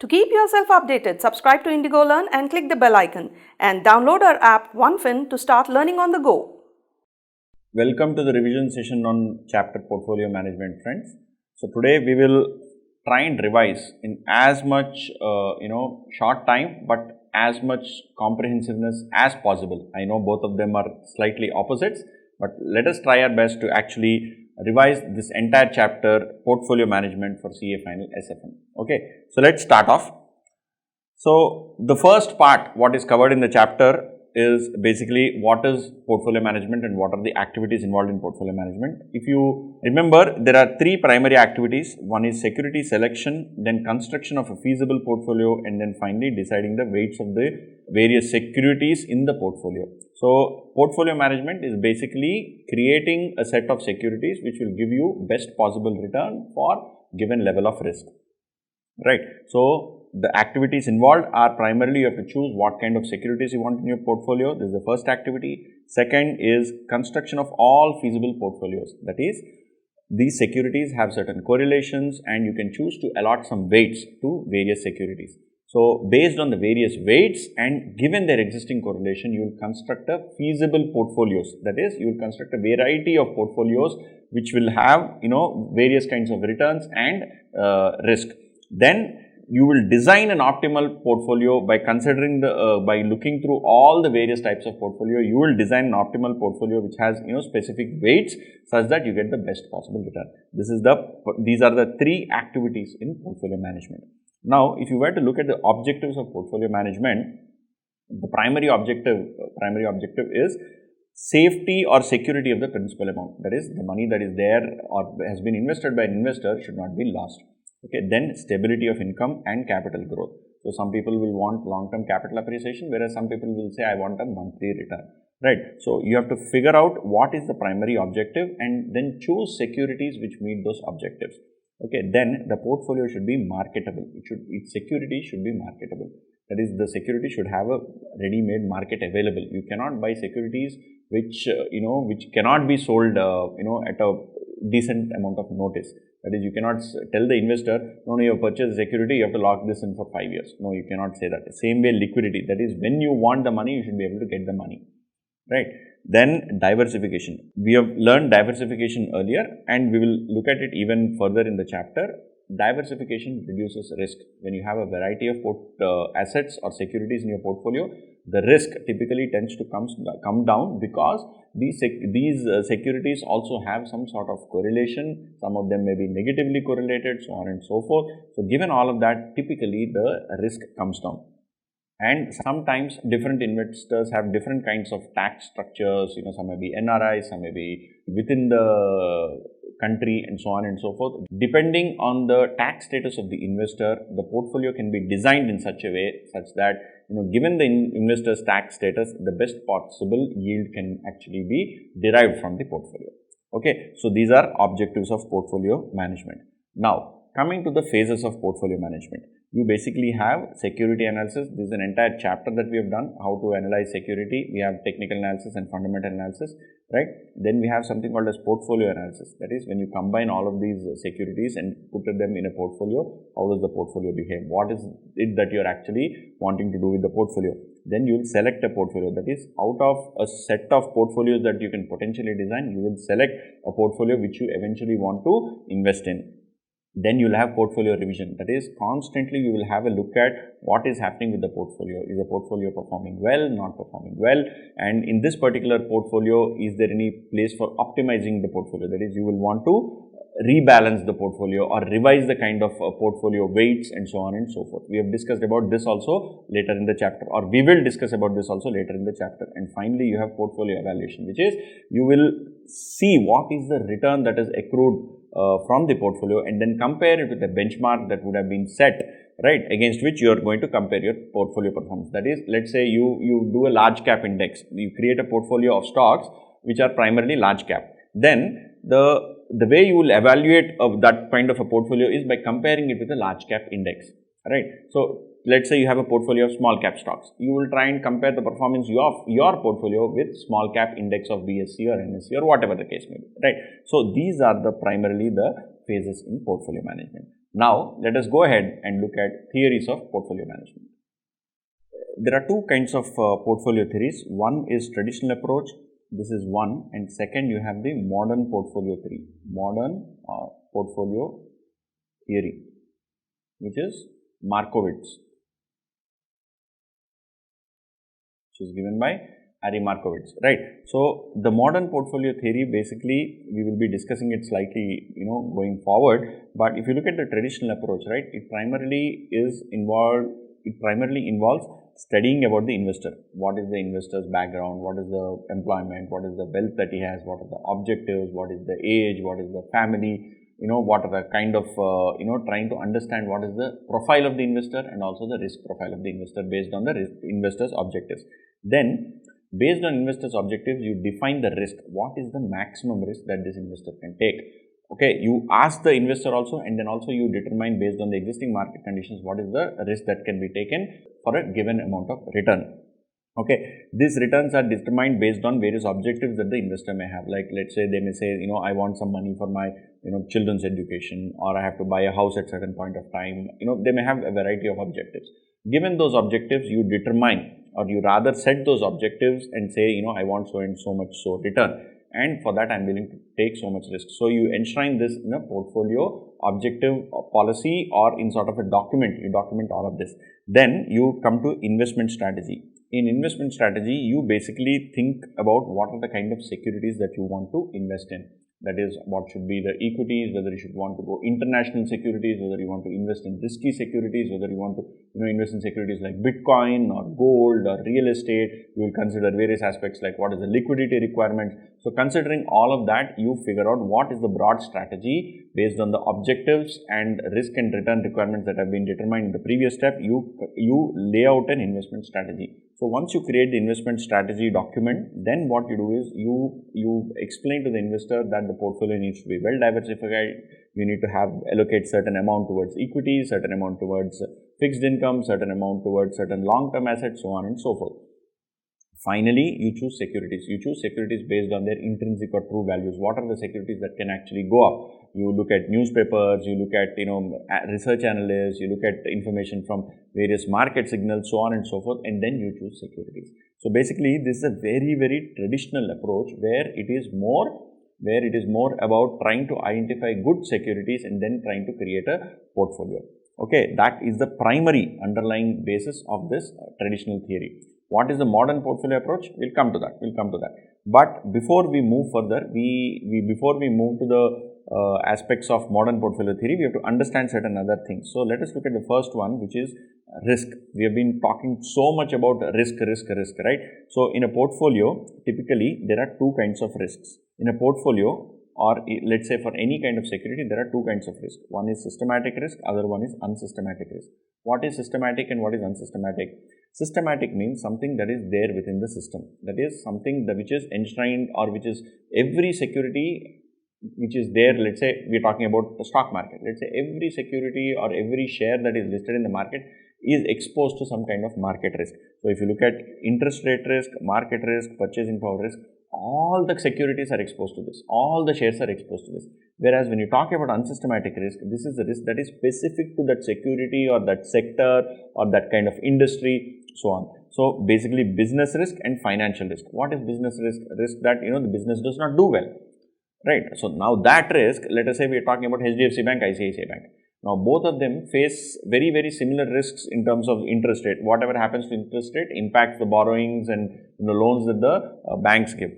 To keep yourself updated, subscribe to IndigoLearn and click the bell icon and download our app OneFin to start learning on the go. Welcome to the revision session on chapter portfolio management, friends. So today we will try and revise in as much short time but as much comprehensiveness as possible. I know both of them are slightly opposites, but let us try our best to actually revise this entire chapter portfolio management for CA final SFM. Okay, so let's start off. So the first part, what is covered in the chapter, is basically what is portfolio management and what are the activities involved in portfolio management. If you remember, there are three primary activities. One is security selection, then construction of a feasible portfolio, and then finally deciding the weights of the various securities in the portfolio. So portfolio management is basically creating a set of securities which will give you best possible return for given level of risk, right? So the activities involved are primarily you have to choose what kind of securities you want in your portfolio. This is the first activity. Second is construction of all feasible portfolios. That is, these securities have certain correlations and you can choose to allot some weights to various securities. So based on the various weights and given their existing correlation, you will construct a feasible portfolios. That is, you will construct a variety of portfolios which will have various kinds of returns and risk. Then you will design an optimal portfolio by considering by looking through all the various types of portfolio. You will design an optimal portfolio which has specific weights such that you get the best possible return. These are the three activities in portfolio management. Now, if you were to look at the objectives of portfolio management, the primary objective is safety or security of the principal amount. That is, the money that is there or has been invested by an investor should not be lost. Okay, then stability of income and capital growth. So some people will want long-term capital appreciation, whereas some people will say, I want a monthly return, right? So you have to figure out what is the primary objective and then choose securities which meet those objectives. Okay, then the portfolio should be marketable. Its security should be marketable. That is, the security should have a ready-made market available. You cannot buy securities which cannot be sold at a decent amount of notice. That is, you cannot tell the investor, no, you have purchased security, you have to lock this in for 5 years. No, you cannot say that. Same way, liquidity. That is, when you want the money, you should be able to get the money, right? Then diversification. We have learned diversification earlier and we will look at it even further in the chapter. Diversification reduces risk. When you have a variety of assets or securities in your portfolio, the risk typically tends to come down because these securities also have some sort of correlation. Some of them may be negatively correlated, so on and so forth. So given all of that, typically the risk comes down. And sometimes different investors have different kinds of tax structures. Some may be NRI, some may be within the country, and so on and so forth. Depending on the tax status of the investor, the portfolio can be designed in such a way such that given the investor's tax status, the best possible yield can actually be derived from the portfolio. Okay, so these are objectives of portfolio management. Now, coming to the phases of portfolio management, you basically have security analysis. This is an entire chapter that we have done, how to analyze security. We have technical analysis and fundamental analysis, right? Then we have something called as portfolio analysis. That is, when you combine all of these securities and put them in a portfolio, how does the portfolio behave? What is it that you are actually wanting to do with the portfolio? Then you will select a portfolio. That is, out of a set of portfolios that you can potentially design, you will select a portfolio which you eventually want to invest in. Then you will have portfolio revision. That is, constantly you will have a look at what is happening with the portfolio. Is the portfolio performing well, not performing well? And in this particular portfolio, is there any place for optimizing the portfolio? That is, you will want to rebalance the portfolio or revise the kind of portfolio weights and so on and so forth. We have discussed about this also later in the chapter, or we will discuss about this also later in the chapter. And finally, you have portfolio evaluation, which is you will see what is the return that is accrued from the portfolio and then compare it with a benchmark that would have been set, right, against which you are going to compare your portfolio performance. That is, let's say you do a large cap index. You create a portfolio of stocks which are primarily large cap. Then the way you will evaluate that kind of a portfolio is by comparing it with a large cap index, right? So let's say you have a portfolio of small cap stocks. You will try and compare the performance of your portfolio with small cap index of BSE or NSE or whatever the case may be, right? So these are primarily the phases in portfolio management. Now, let us go ahead and look at theories of portfolio management. There are two kinds of portfolio theories. One is traditional approach. This is one, and second you have the modern portfolio theory. Modern portfolio theory, which is Markovic, which is given by Harry Markovic, right? So, the modern portfolio theory, basically we will be discussing it slightly, going forward, but if you look at the traditional approach, right, it primarily involves studying about the investor. What is the investor's background, what is the employment, what is the wealth that he has, what are the objectives, what is the age, what is the family, what are the kind of, trying to understand what is the profile of the investor and also the risk profile of the investor based on the investor's objectives. Then, based on investor's objectives, you define the risk. What is the maximum risk that this investor can take? Okay, you ask the investor also, and then also you determine based on the existing market conditions what is the risk that can be taken for a given amount of return. Okay, these returns are determined based on various objectives that the investor may have. Like, let's say they may say, I want some money for my children's education, or I have to buy a house at certain point of time. They may have a variety of objectives. Given those objectives, you determine, or you rather set those objectives and say, I want so and so much so return, and for that I am willing to take so much risk. So you enshrine this in a portfolio objective policy, or in sort of a document. You document all of this. Then you come to investment strategy. In investment strategy, you basically think about what are the kind of securities that you want to invest in. That is, what should be the equities, whether you should want to go international securities, whether you want to invest in risky securities, whether you want to invest in securities like Bitcoin or gold or real estate. You will consider various aspects like what is the liquidity requirement. So, considering all of that, you figure out what is the broad strategy based on the objectives and risk and return requirements that have been determined in the previous step. You lay out an investment strategy. So, once you create the investment strategy document, then what you do is you explain to the investor that the portfolio needs to be well diversified. You need to allocate certain amount towards equities, certain amount towards fixed income, certain amount towards certain long-term assets, so on and so forth. Finally, you choose securities. You choose securities based on their intrinsic or true values. What are the securities that can actually go up? You look at newspapers, you look at research analysts, you look at information from various market signals, so on and so forth, and then you choose securities. So basically, this is a very, very traditional approach where it is more about trying to identify good securities and then trying to create a portfolio. Okay, that is the primary underlying basis of this traditional theory. What is the modern portfolio approach? We'll come to that. But before we move further, before we move to the aspects of modern portfolio theory, we have to understand certain other things. So let us look at the first one, which is risk. We have been talking so much about risk, right? So in a portfolio, typically there are two kinds of risks. In a portfolio, or let's say for any kind of security, there are two kinds of risk. One is systematic risk, other one is unsystematic risk. What is systematic and what is unsystematic? Systematic means something that is there within the system. That is something which is enshrined, or which is every security which is there. Let's say we are talking about the stock market. Let's say every security or every share that is listed in the market is exposed to some kind of market risk. So if you look at interest rate risk, market risk, purchasing power risk, all the securities are exposed to this. All the shares are exposed to this. Whereas when you talk about unsystematic risk, this is the risk that is specific to that security or that sector or that kind of industry, so on. So basically business risk and financial risk. What is business risk? Risk that the business does not do well, right? So now that risk, let us say we are talking about HDFC Bank, ICICI Bank. Now both of them face very, very similar risks in terms of interest rate. Whatever happens to interest rate impacts the borrowings and loans that the banks give.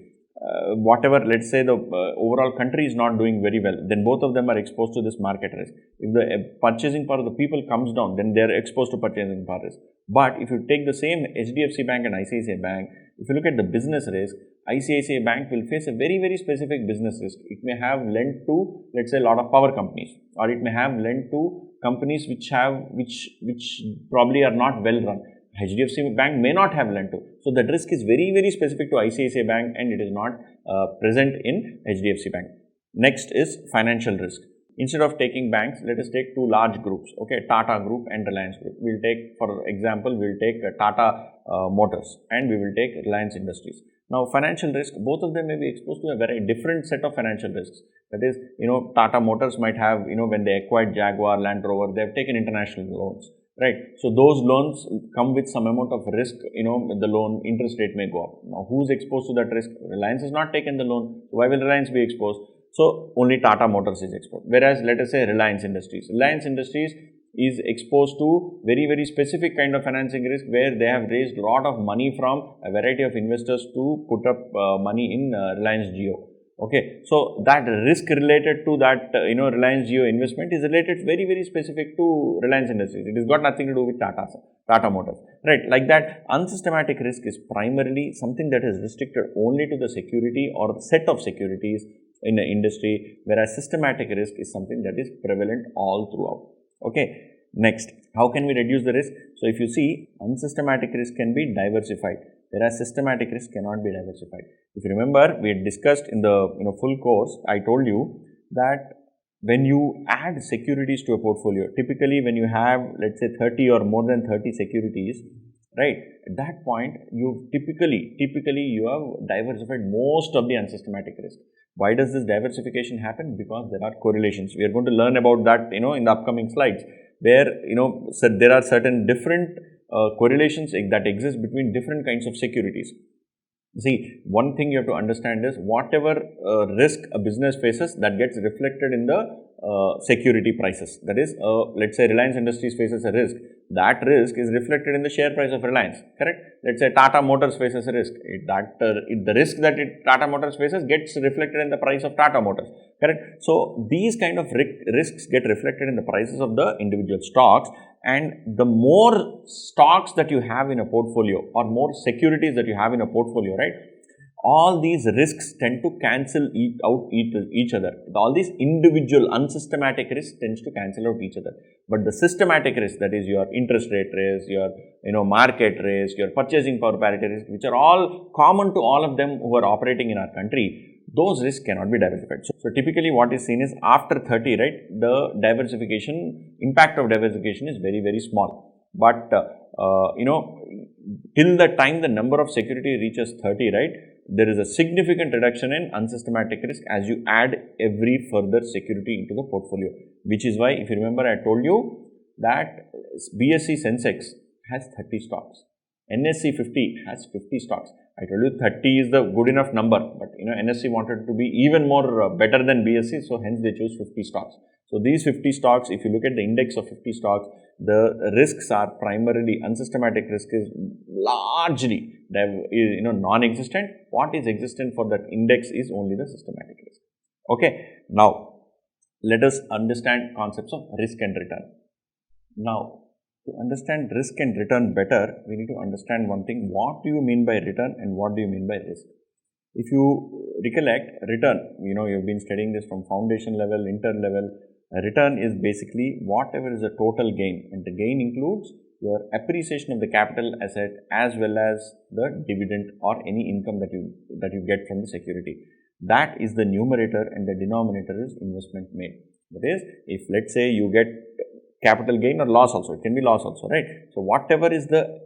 Whatever, let's say the overall country is not doing very well, then both of them are exposed to this market risk. If the purchasing power of the people comes down, then they are exposed to purchasing power risk. But if you take the same HDFC Bank and ICICI Bank, if you look at the business risk, ICICI Bank will face a very, very specific business risk. It may have lent to, let's say, a lot of power companies, or it may have lent to companies which probably are not well run. HDFC Bank may not have lent to. So that risk is very, very specific to ICICI Bank, and it is not present in HDFC Bank. Next is financial risk. Instead of taking banks, let us take two large groups, okay, Tata Group and Reliance Group. We'll take, for example, we'll take Tata Motors, and we will take Reliance Industries. Now, financial risk, both of them may be exposed to a very different set of financial risks. That is, Tata Motors might have, when they acquired Jaguar, Land Rover, they have taken international loans, right? So those loans come with some amount of risk, the loan interest rate may go up. Now, who's exposed to that risk? Reliance has not taken the loan. So why will Reliance be exposed? So only Tata Motors is exposed. Whereas, let us say Reliance Industries. Reliance Industries is exposed to very, very specific kind of financing risk where they have raised a lot of money from a variety of investors to put up money in Reliance Jio. Okay, so that risk related to that, Reliance Jio investment is related very, very specific to Reliance Industries. It has got nothing to do with Tata Motors, right? Like that, unsystematic risk is primarily something that is restricted only to the security or set of securities in the industry, whereas systematic risk is something that is prevalent all throughout. Okay, next, how can we reduce the risk? So, if you see, unsystematic risk can be diversified, whereas systematic risk cannot be diversified. If you remember, we had discussed in the full course, I told you that when you add securities to a portfolio, typically when you have, let's say, 30 or more than 30 securities, right, at that point, you typically you have diversified most of the unsystematic risk. Why does this diversification happen? Because there are correlations. We are going to learn about that, in the upcoming slides, where, so there are certain different correlations that exist between different kinds of securities. See, one thing you have to understand is whatever risk a business faces, that gets reflected in the security prices. That is, let's say Reliance Industries faces a risk. That risk is reflected in the share price of Reliance, correct? Let's say Tata Motors faces a risk. The risk that Tata Motors faces gets reflected in the price of Tata Motors, correct? So, these kind of risks get reflected in the prices of the individual stocks, and the more stocks that you have in a portfolio or more securities that you have in a portfolio, right? All these risks tend to cancel out each other. All these individual unsystematic risks tends to cancel out each other. But the systematic risk, that is your interest rate risk, your market risk, your purchasing power parity risk, which are all common to all of them who are operating in our country, those risks cannot be diversified. So typically what is seen is after 30, right, the impact of diversification is very, very small. But, till the time the number of security reaches 30, right, there is a significant reduction in unsystematic risk as you add every further security into the portfolio, which is why, if you remember, I told you that BSE Sensex has 30 stocks, NSE 50 has 50 stocks. I told you 30 is the good enough number, but NSE wanted to be even more better than BSE, so hence they chose 50 stocks. So these 50 stocks, if you look at the index of 50 stocks, the risks are primarily, unsystematic risk is largely non-existent. What is existent for that index is only the systematic risk. Okay, now let us understand concepts of risk and return. Now, to understand risk and return better, we need to understand one thing. What do you mean by return and what do you mean by risk? If you recollect, return, you've been studying this from foundation level, intern level. Return is basically whatever is the total gain, and the gain includes your appreciation of the capital asset as well as the dividend or any income that you get from the security. That is the numerator, and the denominator is investment made. That is, if let's say you get capital gain or loss also, it can be loss also, right? So whatever is the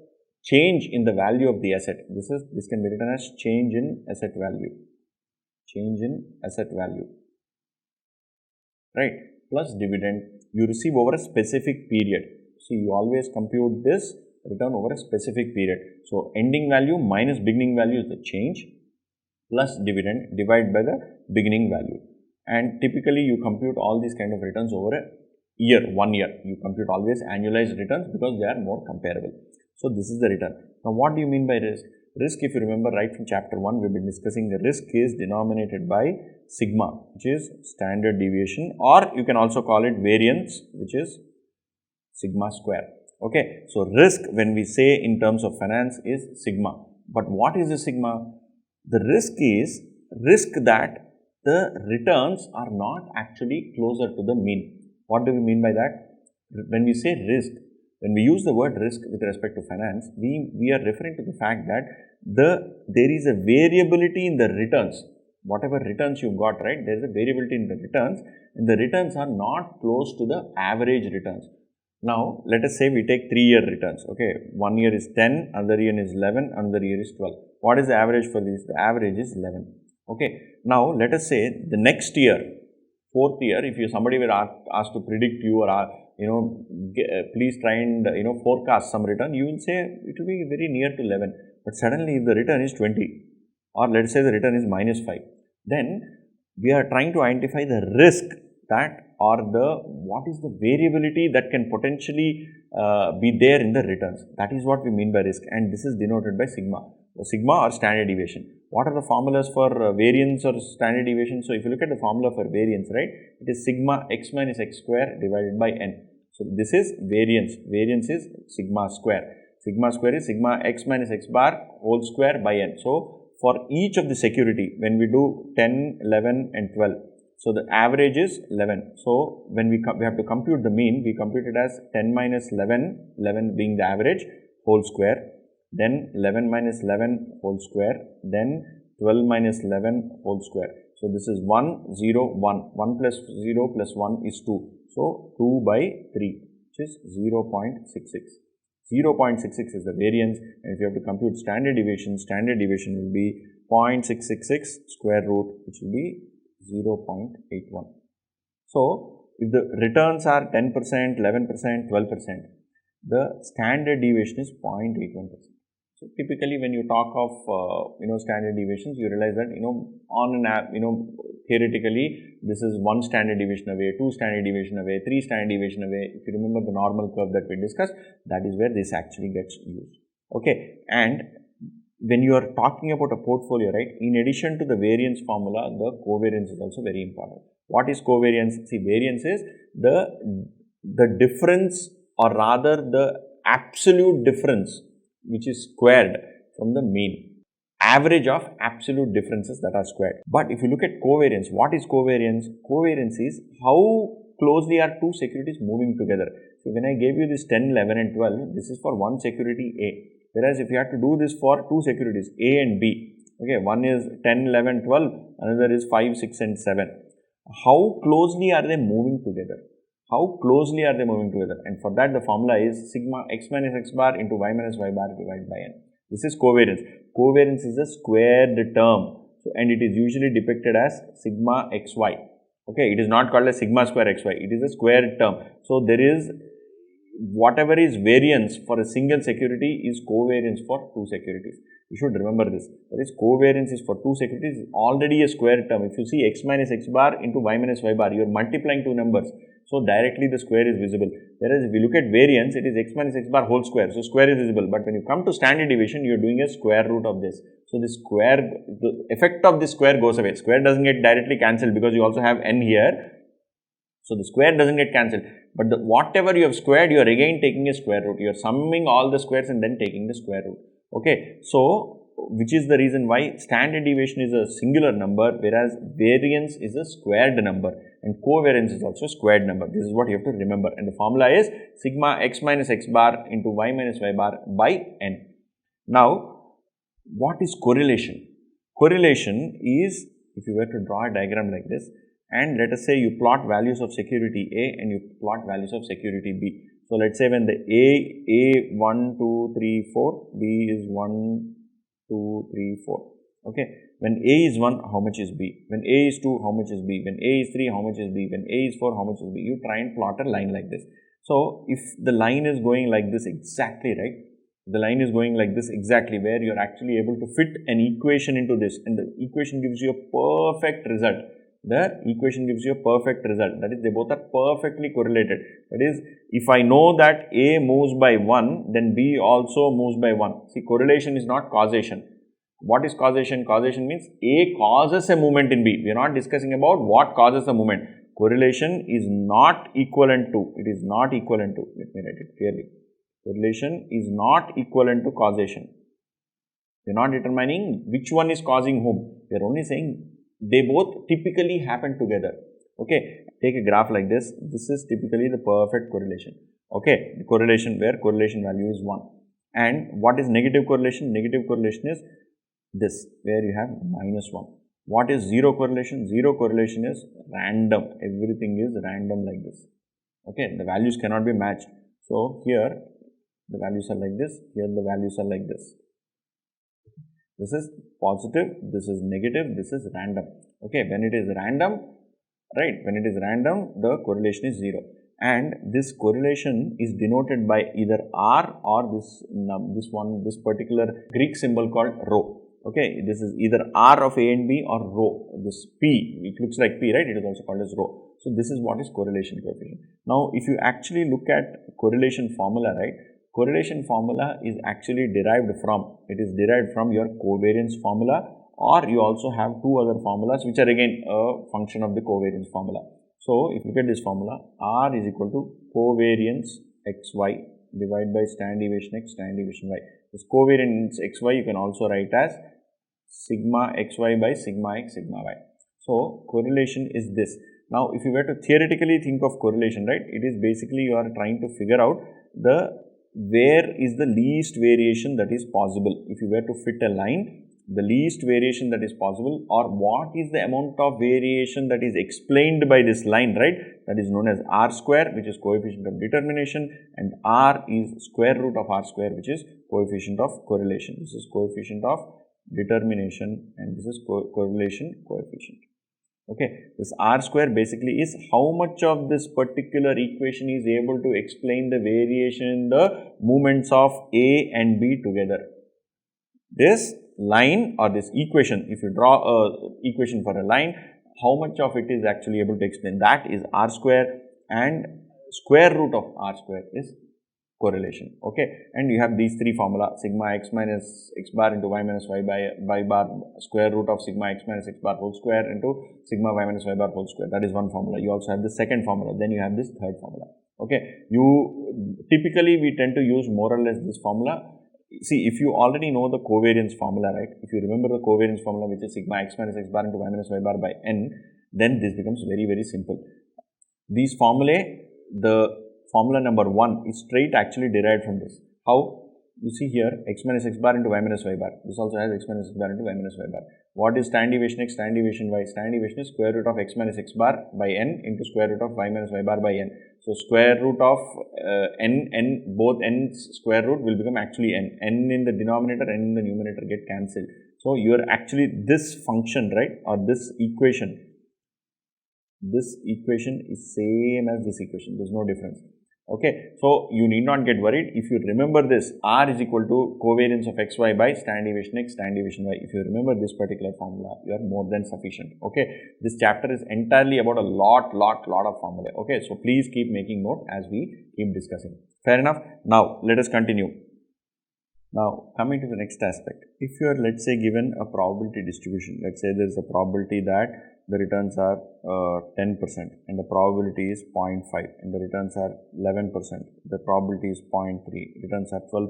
change in the value of the asset, this can be written as change in asset value, right, plus dividend you receive over a specific period. So you always compute this return over a specific period. So ending value minus beginning value is the change, plus dividend divided by the beginning value, and typically you compute all these kind of returns over a year, 1 year. You compute always annualized returns because they are more comparable. So this is the return. Now what do you mean by risk? Risk, if you remember right from chapter 1, we've been discussing the risk is denominated by sigma, which is standard deviation, or you can also call it variance, which is sigma square. Okay, so risk, when we say in terms of finance, is sigma. But what is the sigma? The risk is risk that the returns are not actually closer to the mean. What do we mean by that? When we say risk, when we use the word risk with respect to finance, we are referring to the fact that there is a variability in the returns. Whatever returns you got, right, there is a variability in the returns, and the returns are not close to the average returns. Now, let us say we take 3-year returns. Okay, 1 year is 10, another year is 11, another year is 12. What is the average for these? The average is 11. Okay, now let us say the next year fourth year, if somebody were asked to predict you or please try and forecast some return, you will say it will be very near to 11. But suddenly if the return is 20, or let's say the return is -5, then we are trying to identify the risk that, or what is the variability that can potentially be there in the returns. That is what we mean by risk, and this is denoted by sigma. Sigma or standard deviation. What are the formulas for variance or standard deviation? So if you look at the formula for variance, right, it is sigma x minus x square divided by n. So this is variance. Variance is sigma square. Sigma square is sigma x minus x bar whole square by n. So for each of the security, when we do 10, 11 and 12, so the average is 11. So when we have to compute the mean, we compute it as 10 minus 11, 11 being the average, whole square, then 11 minus 11 whole square, then 12 minus 11 whole square. So this is 1, 0, 1. 1 plus 0 plus 1 is 2. So 2 by 3, which is 0.66. 0.66 is the variance, and if you have to compute standard deviation will be 0.666 square root, which will be 0.81. So if the returns are 10%, 11%, 12%, the standard deviation is 0.81%. So typically when you talk of standard deviations, you realize that on an app, theoretically this is 1 standard deviation away, 2 standard deviation away, 3 standard deviation away. If you remember the normal curve that we discussed, that is where this actually gets used. Okay, and when you are talking about a portfolio, right, in addition to the variance formula, the covariance is also very important. What is covariance? See, variance is the difference, or rather the absolute difference, which is squared from the mean. Average of absolute differences that are squared. But if you look at covariance, what is covariance? Covariance is how closely are two securities moving together. So when I gave you this 10, 11 and 12, this is for one security A. Whereas if you have to do this for two securities A and B, okay, one is 10, 11, 12, another is 5, 6 and 7. How closely are they moving together? How closely are they moving together? And for that the formula is sigma x minus x bar into y minus y bar divided by n. This is covariance. Covariance is a squared term, so, and it is usually depicted as sigma xy. Okay, it is not called as sigma square xy. It is a squared term. So there is whatever is variance for a single security is covariance for two securities. You should remember this. That is, covariance is for two securities is already a square term. If you see x minus x bar into y minus y bar, you are multiplying two numbers. So directly the square is visible. Whereas if you look at variance, it is x minus x bar whole square. So square is visible. But when you come to standard deviation, you are doing a square root of this. So the square, the effect of this square goes away. Square doesn't get directly cancelled because you also have n here. So the square doesn't get cancelled. But whatever you have squared, you are again taking a square root. You are summing all the squares and then taking the square root. Okay. So which is the reason why standard deviation is a singular number, whereas variance is a squared number, and covariance is also a squared number. This is what you have to remember, and the formula is sigma x minus x bar into y minus y bar by n. Now, what is correlation? Correlation is, if you were to draw a diagram like this, and let us say you plot values of security A and you plot values of security B. So let's say when the A 1, 2, 3, 4, B is 1, 2, 3, 4. Okay. When A is 1, how much is B? When A is 2, how much is B? When A is 3, how much is B? When A is 4, how much is B? You try and plot a line like this. So if the line is going like this exactly, right? The line is going like this exactly, where you are actually able to fit an equation into this, and the equation gives you a perfect result. The equation gives you a perfect result. That is, they both are perfectly correlated. That is, if I know that A moves by 1, then B also moves by 1. See, correlation is not causation. What is causation? Causation means A causes a movement in B. We are not discussing about what causes the movement. Correlation is not equivalent to, it is not equivalent to, let me write it clearly. Correlation is not equivalent to causation. We are not determining which one is causing whom. We are only saying they both typically happen together. Okay, take a graph like this. This is typically the perfect correlation. Okay, the correlation where correlation value is 1. And what is negative correlation? Negative correlation is this, where you have -1. What is zero correlation? Zero correlation is random. Everything is random like this. Okay, the values cannot be matched. So here the values are like this. Here the values are like this. This is positive, this is negative, this is random. Okay, when it is random, right? When it is random, the correlation is 0. And this correlation is denoted by either R or this particular Greek symbol called rho. Okay, this is either R of A and B or rho. This P, it looks like P, right? It is also called as rho. So this is what is correlation coefficient. Now, if you actually look at correlation formula, right? Correlation formula is actually derived from your covariance formula, or you also have two other formulas which are again a function of the covariance formula. So, if you look at this formula, R is equal to covariance xy divided by standard deviation x, standard deviation y. This covariance xy you can also write as sigma xy by sigma x, sigma y. So, correlation is this. Now, if you were to theoretically think of correlation, right, it is basically you are trying to figure out where is the least variation that is possible. If you were to fit a line, the least variation that is possible, or what is the amount of variation that is explained by this line, right? That is known as R square, which is coefficient of determination, and R is square root of R square, which is coefficient of correlation. This is coefficient of determination and this is correlation coefficient. Okay, this R square basically is how much of this particular equation is able to explain the variation in the movements of A and B together. This line or this equation, if you draw a equation for a line, how much of it is actually able to explain? That is R square, and square root of R square is correlation. Okay, and you have these three formula: sigma x minus x bar into y minus y by y bar, square root of sigma x minus x bar whole square into sigma y minus y bar whole square. That is one formula. You also have the second formula, then you have this third formula. Okay, typically we tend to use more or less this formula. See, if you already know the covariance formula, right? If you remember the covariance formula, which is sigma x minus x bar into y minus y bar by n, then this becomes very, very simple. These formulae, the formula number 1 is straight actually derived from this. How? You see here, x minus x bar into y minus y bar. This also has x minus x bar into y minus y bar. What is standard deviation x, standard deviation y? Standard deviation is square root of x minus x bar by n into square root of y minus y bar by n. So, square root of both n's square root will become actually n. N in the denominator, n in the numerator get cancelled. So, you are actually this function, right, or this equation is same as this equation. There is no difference. Okay, so you need not get worried. If you remember this, R is equal to covariance of xy by standard deviation x, standard deviation y. If you remember this particular formula, you are more than sufficient. Okay, this chapter is entirely about a lot of formulae. Okay, so please keep making note as we keep discussing. Fair enough. Now let us continue. Now coming to the next aspect. If you are, let's say, given a probability distribution, let's say there is a probability that the returns are 10% and the probability is 0.5 and the returns are 11%, the probability is 0.3, returns are 12%,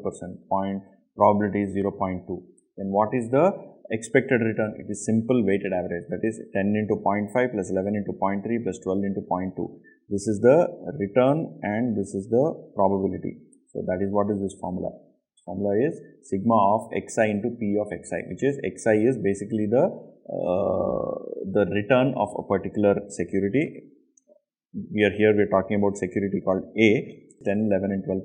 probability is 0.2. Then what is the expected return? It is simple weighted average, that is 10 into 0.5 plus 11 into 0.3 plus 12 into 0.2. This is the return and this is the probability. So that is what is this formula. Formula is sigma of xi into p of xi, which is xi is basically the return of a particular security. We are talking about security called A, 10, 11 and 12%,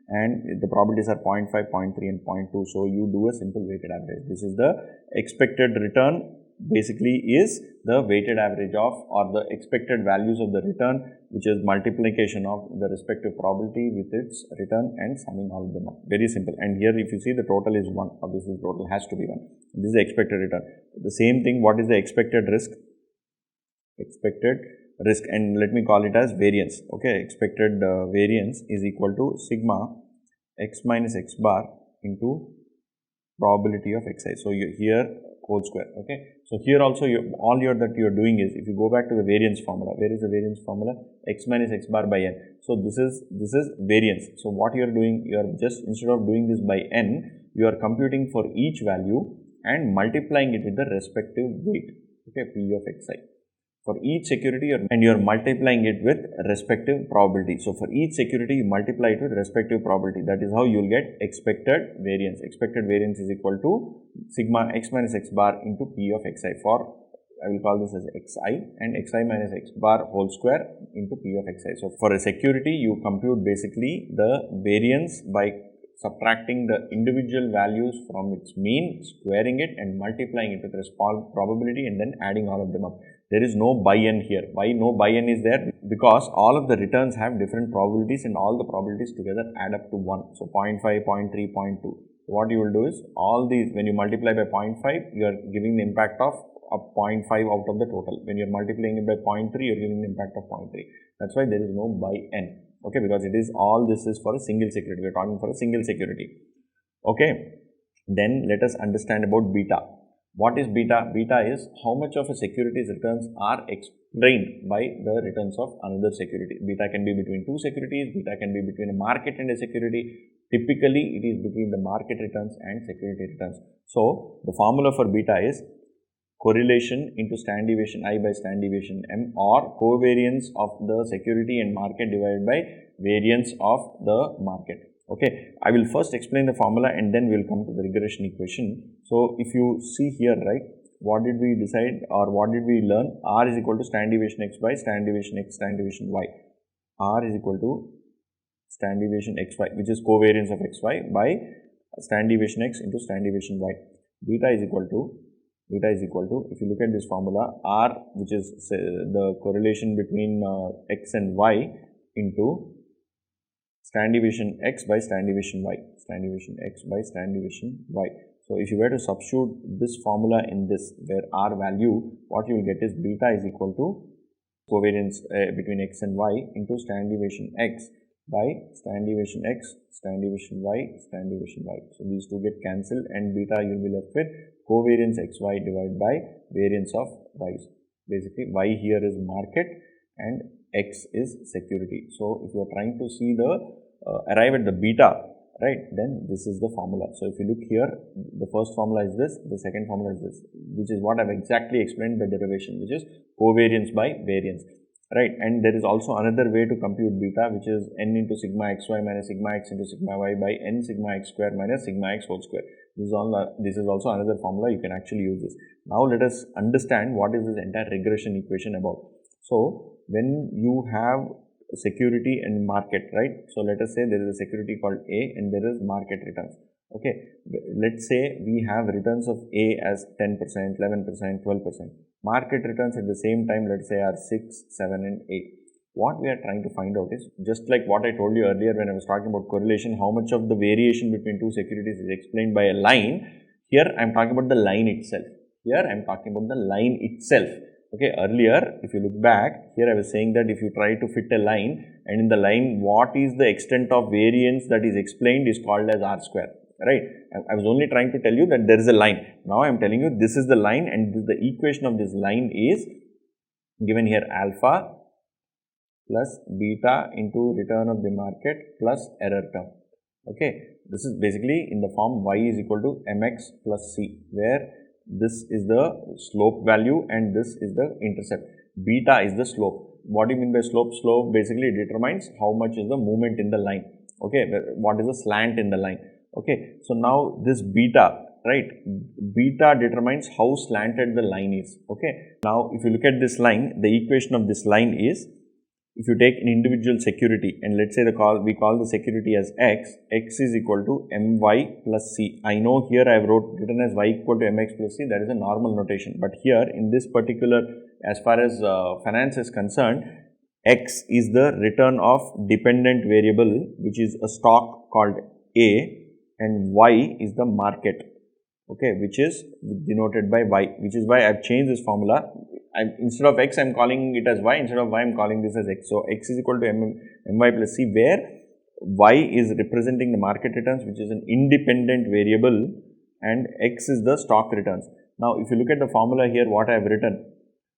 and the probabilities are 0.5, 0.3 and 0.2. So you do a simple weighted average. This is the expected return, basically is the weighted average of, or the expected values of the return, which is multiplication of the respective probability with its return and summing all of them up. Very simple. And here if you see, the total is 1, obviously total has to be 1. This is the expected return. The same thing, what is the expected risk? Expected risk, and let me call it as variance. Okay, expected variance is equal to sigma x minus x bar into probability of xi. So here whole square. Okay, so here also all you are doing is, if you go back to the variance formula, where is the variance formula? X minus x bar by n. So this is variance. So what you are doing, you are just, instead of doing this by n, you are computing for each value and multiplying it with the respective weight. Okay, p of xi. For each security, and you are multiplying it with respective probability. So for each security, you multiply it with respective probability. That is how you will get expected variance. Expected variance is equal to sigma x minus x bar into p of xi. For, I will call this as xi, and xi minus x bar whole square into p of xi. So for a security, you compute basically the variance by subtracting the individual values from its mean, squaring it and multiplying it with probability, and then adding all of them up. There is no by n here. Why no by n is there? Because all of the returns have different probabilities and all the probabilities together add up to 1. So 0.5, 0.3, 0.2. What you will do is all these, when you multiply by 0.5, you are giving the impact of 0.5 out of the total. When you are multiplying it by 0.3, you are giving the impact of 0.3. That's why there is no by n. Okay, because it is all this is for a single security. We are talking for a single security. Okay. Then let us understand about beta. What is beta? Beta is how much of a security's returns are explained by the returns of another security. Beta can be between two securities, beta can be between a market and a security. Typically, it is between the market returns and security returns. So, the formula for beta is correlation into standard deviation I by standard deviation M, or covariance of the security and market divided by variance of the market. Okay, I will first explain the formula and then we will come to the regression equation. So, if you see here, right, what did we decide or what did we learn? R is equal to standard deviation X by standard deviation X, standard deviation Y. R is equal to standard deviation XY, which is covariance of XY, by standard deviation X into standard deviation Y. Beta is equal to, if you look at this formula, R, which is the correlation between X and Y, into standard deviation X by standard deviation Y, standard deviation X by standard deviation Y. So, if you were to substitute this formula in this, where R value, what you will get is beta is equal to covariance between X and Y into standard deviation X by standard deviation X, standard deviation Y, standard deviation Y. So, these two get cancelled and beta you will be left with covariance XY divided by variance of Y's. Basically, Y here is market and X is security. So, if you are trying to see the arrive at the beta, right, then this is the formula. So, if you look here, the first formula is this, the second formula is this, which is what I have exactly explained by derivation, which is covariance by variance, right. And there is also another way to compute beta, which is n into sigma xy minus sigma x into sigma y by n sigma x square minus sigma x whole square. This is also another formula. You can actually use this. Now, let us understand what is this entire regression equation about. So, when you have security and market, right? So, let us say there is a security called A and there is market returns. Okay, let's say we have returns of A as 10%, 11%, 12%. Market returns at the same time, let's say, are 6, 7 and 8. What we are trying to find out is, just like what I told you earlier when I was talking about correlation, how much of the variation between two securities is explained by a line. Here I am talking about the line itself. Okay, earlier, if you look back, here I was saying that if you try to fit a line, and in the line, what is the extent of variance that is explained is called as R square, right? I was only trying to tell you that there is a line. Now, I am telling you this is the line, and the equation of this line is given here: alpha plus beta into return of the market plus error term. Okay, this is basically in the form y is equal to mx plus c, where this is the slope value and this is the intercept. Beta is the slope. What do you mean by slope? Slope basically determines how much is the movement in the line. Okay, what is the slant in the line. Okay, so now this beta, right, beta determines how slanted the line is. Okay, now if you look at this line, the equation of this line is, if you take an individual security and let's say we call the security as x, x is equal to my plus c. I know here I have written as y equal to mx plus c, that is a normal notation. But here in this particular, as far as finance is concerned, x is the return of dependent variable, which is a stock called A, and y is the market, okay, which is denoted by y, which is why I have changed this formula. Instead of x, I am calling it as y, instead of y, I am calling this as x. So, x is equal to my plus c, where y is representing the market returns, which is an independent variable, and x is the stock returns. Now, if you look at the formula here, what I have written,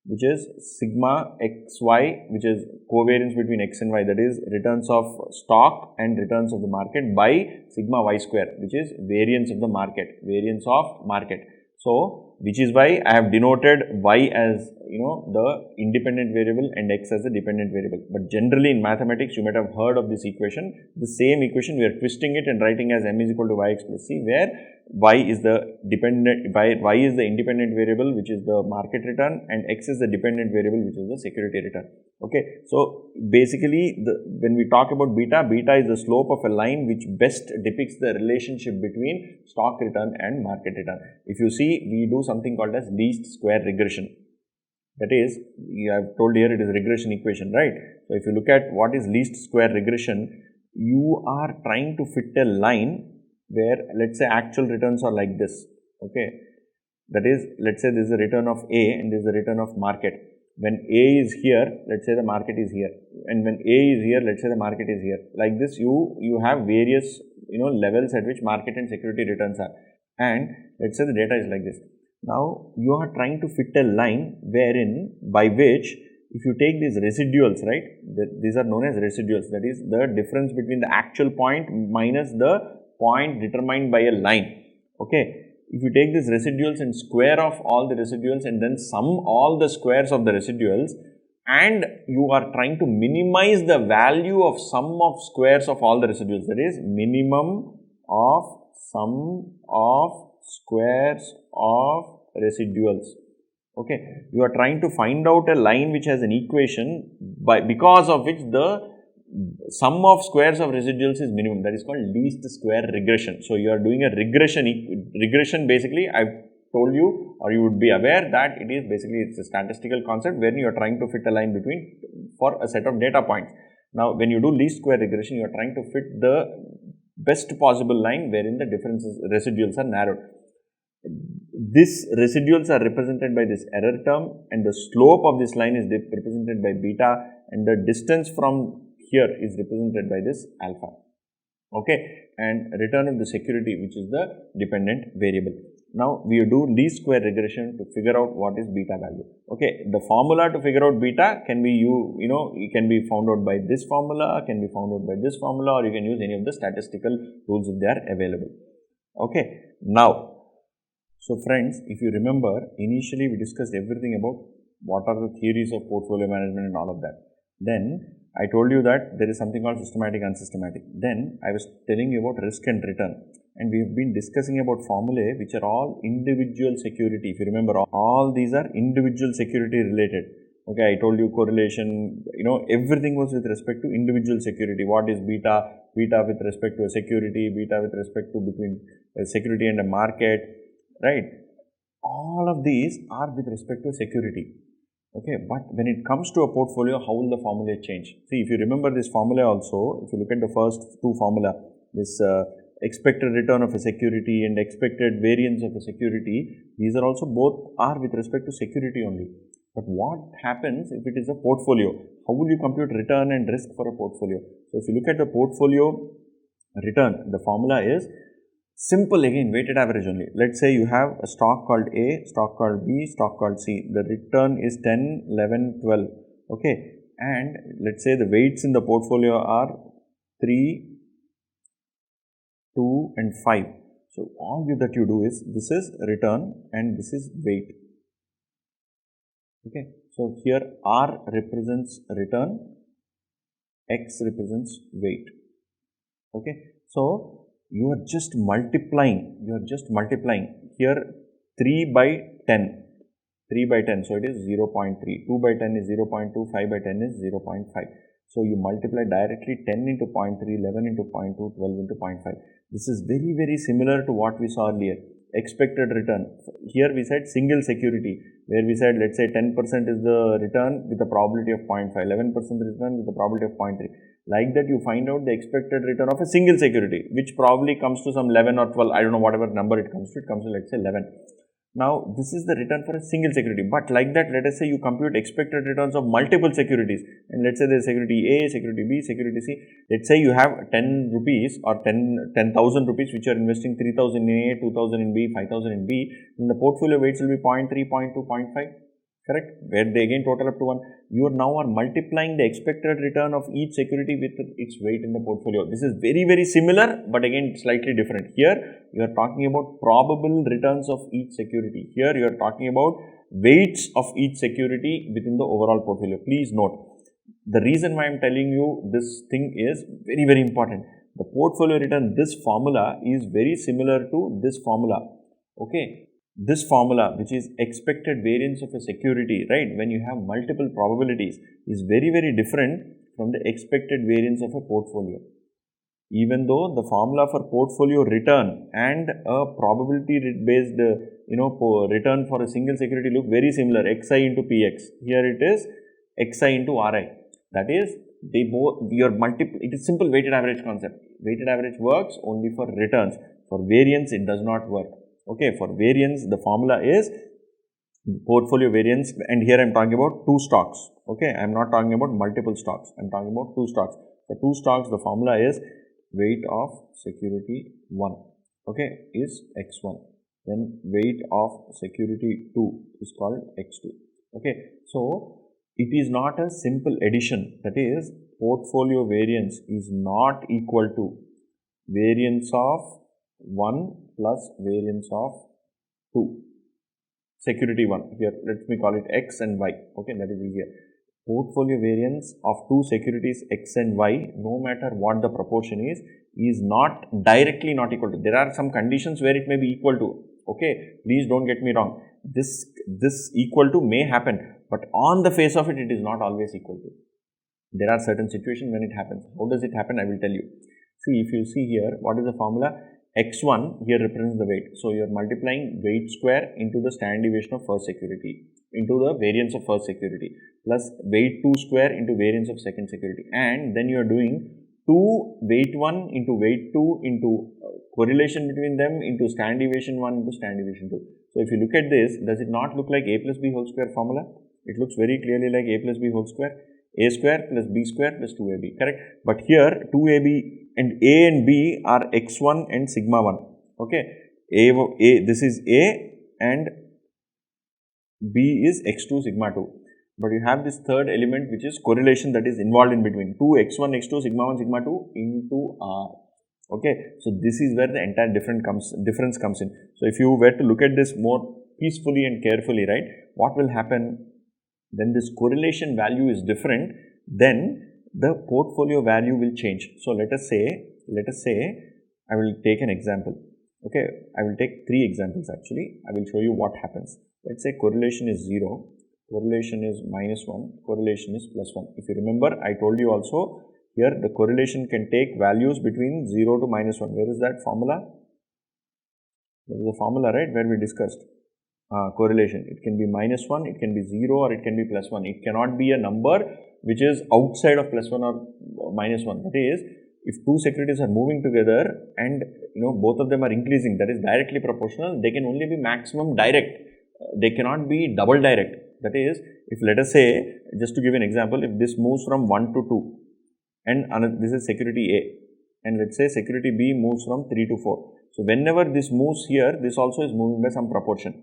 which is sigma xy, which is covariance between x and y, that is returns of stock and returns of the market, by sigma y square, which is variance of the market, So, which is why I have denoted y as, the independent variable and x as the dependent variable. But generally in mathematics, you might have heard of this equation. The same equation, we are twisting it and writing as m is equal to yx plus c, where y is the independent variable, which is the market return, and x is the dependent variable, which is the security return. Okay, so basically, when we talk about beta, beta is the slope of a line which best depicts the relationship between stock return and market return. If you see, we do something called as least square regression. That is, I have told here it is regression equation, right? So, if you look at what is least square regression, you are trying to fit a line where, let's say, actual returns are like this, okay? That is, let's say this is a return of A and this is a return of market. When A is here, let's say the market is here, and when A is here, let's say the market is here. Like this, you have various levels at which market and security returns are, and let's say the data is like this. Now you are trying to fit a line wherein by which if you take these residuals, right, these are known as residuals, that is the difference between the actual point minus the point determined by a line, okay. If you take these residuals and square off all the residuals and then sum all the squares of the residuals, and you are trying to minimize the value of sum of squares of all the residuals, that is minimum of sum of squares of residuals, okay. You are trying to find out a line which has an equation because of which the sum of squares of residuals is minimum. That is called least square regression. So, you are doing a regression basically. I have told you, or you would be aware that it is basically, it's a statistical concept where you are trying to fit a line for a set of data points. Now, when you do least square regression, you are trying to fit the best possible line wherein the residuals are narrowed. These residuals are represented by this error term, and the slope of this line is represented by beta, and the distance from here is represented by this alpha, okay, and return of the security, which is the dependent variable. Now, we do least square regression to figure out what is beta value, okay. The formula to figure out beta can be it can be found out by this formula, can be found out by this formula, or you can use any of the statistical tools if they are available, okay. Now, so friends, if you remember, initially we discussed everything about what are the theories of portfolio management and all of that. Then I told you that there is something called systematic and unsystematic. Then I was telling you about risk and return, and we have been discussing about formulae which are all individual security. If you remember, all these are individual security related. Okay, I told you correlation, everything was with respect to individual security. What is beta? Beta with respect to a security, beta with respect to between a security and a market, right? All of these are with respect to security. Okay, but when it comes to a portfolio, how will the formula change? See, if you remember this formula also, if you look at the first two formula, this expected return of a security and expected variance of a security, these are also both are with respect to security only. But what happens if it is a portfolio? How will you compute return and risk for a portfolio? So, if you look at the portfolio return, the formula is simple again, weighted average only. Let's say you have a stock called A, stock called B, stock called C. The return is 10, 11, 12. Okay. And let's say the weights in the portfolio are 3, 2 and 5. So, all that you do is, this is return and this is weight. Okay. So, here R represents return, X represents weight. Okay. So, you are just multiplying, here 3 by 10, 3 by 10, so it is 0.3, 2 by 10 is 0.2, 5 by 10 is 0.5. So, you multiply directly 10 into 0.3, 11 into 0.2, 12 into 0.5. This is very, very similar to what we saw earlier. Expected return, here we said single security, where we said, let's say 10% is the return with a probability of 0.5, 11% return with a probability of 0.3. Like that, you find out the expected return of a single security, which probably comes to some 11 or 12, I don't know, whatever number it comes to, let's say 11. Now, this is the return for a single security, but like that, let us say you compute expected returns of multiple securities, and let's say there is security A, security B, security C. Let's say you have 10 rupees or 10,000 rupees which are investing 3,000 in A, 2,000 in B, 5,000 in B, then the portfolio weights will be 0.3, 0.2, 0.5. Correct? Where they again total up to 1. You are now multiplying the expected return of each security with its weight in the portfolio. This is very, very similar, but again slightly different. Here, you are talking about probable returns of each security. Here, you are talking about weights of each security within the overall portfolio. Please note, the reason why I am telling you this thing is very, very important. The portfolio return, this formula is very similar to this formula. Okay. This formula, which is expected variance of a security, right, when you have multiple probabilities, is very, very different from the expected variance of a portfolio. Even though the formula for portfolio return and a probability based return for a single security look very similar, xi into px. Here it is xi into ri. That is, they both, it is simple weighted average concept. Weighted average works only for returns. For variance, it does not work. Okay, for variance, the formula is portfolio variance, and here I am talking about two stocks. Okay, I am not talking about multiple stocks. I am talking about two stocks. For two stocks, the formula is weight of security 1, okay, is x1. Then weight of security 2 is called x2. Okay, so it is not a simple addition. That is, portfolio variance is not equal to variance of 1 plus variance of 2. Security 1, here let me call it x and y, okay, that is easier. Portfolio variance of two securities x and y, no matter what the proportion is not directly not equal to. There are some conditions where it may be equal to, okay, please don't get me wrong. This equal to may happen, but on the face of it, it is not always equal to. There are certain situations when it happens. How does it happen? I will tell you. See, if you see here, what is the formula? x1 here represents the weight. So, you are multiplying weight square into the standard deviation of first security into the variance of first security plus weight 2 square into variance of second security, and then you are doing 2 weight 1 into weight 2 into correlation between them into standard deviation 1 into standard deviation 2. So, if you look at this, does it not look like a plus b whole square formula? It looks very clearly like a plus b whole square. A square plus b square plus 2ab, correct? But here 2ab and a and b are x1 and sigma 1, okay? This is a and b is x2 sigma 2. But you have this third element which is correlation that is involved in between 2 x1 x2 sigma 1 sigma 2 into r. Okay, so this is where the entire difference comes in. So if you were to look at this more peacefully and carefully, right, what will happen? When this correlation value is different, then the portfolio value will change. So let us say I will take an example. Okay, I will take 3 examples actually. I will show you what happens. Let's say correlation is 0, correlation is -1, correlation is +1. If you remember, I told you also here the correlation can take values between 0 to -1. Where is that formula? There is a formula, right, where we discussed. Correlation. It can be -1, it can be 0, or it can be +1. It cannot be a number which is outside of +1 or -1. That is, if two securities are moving together and both of them are increasing, that is directly proportional, they can only be maximum direct. They cannot be double direct. That is, if let us say, just to give an example, if this moves from 1 to 2 and this is security A, and let's say security B moves from 3 to 4. So, whenever this moves here, this also is moving by some proportion.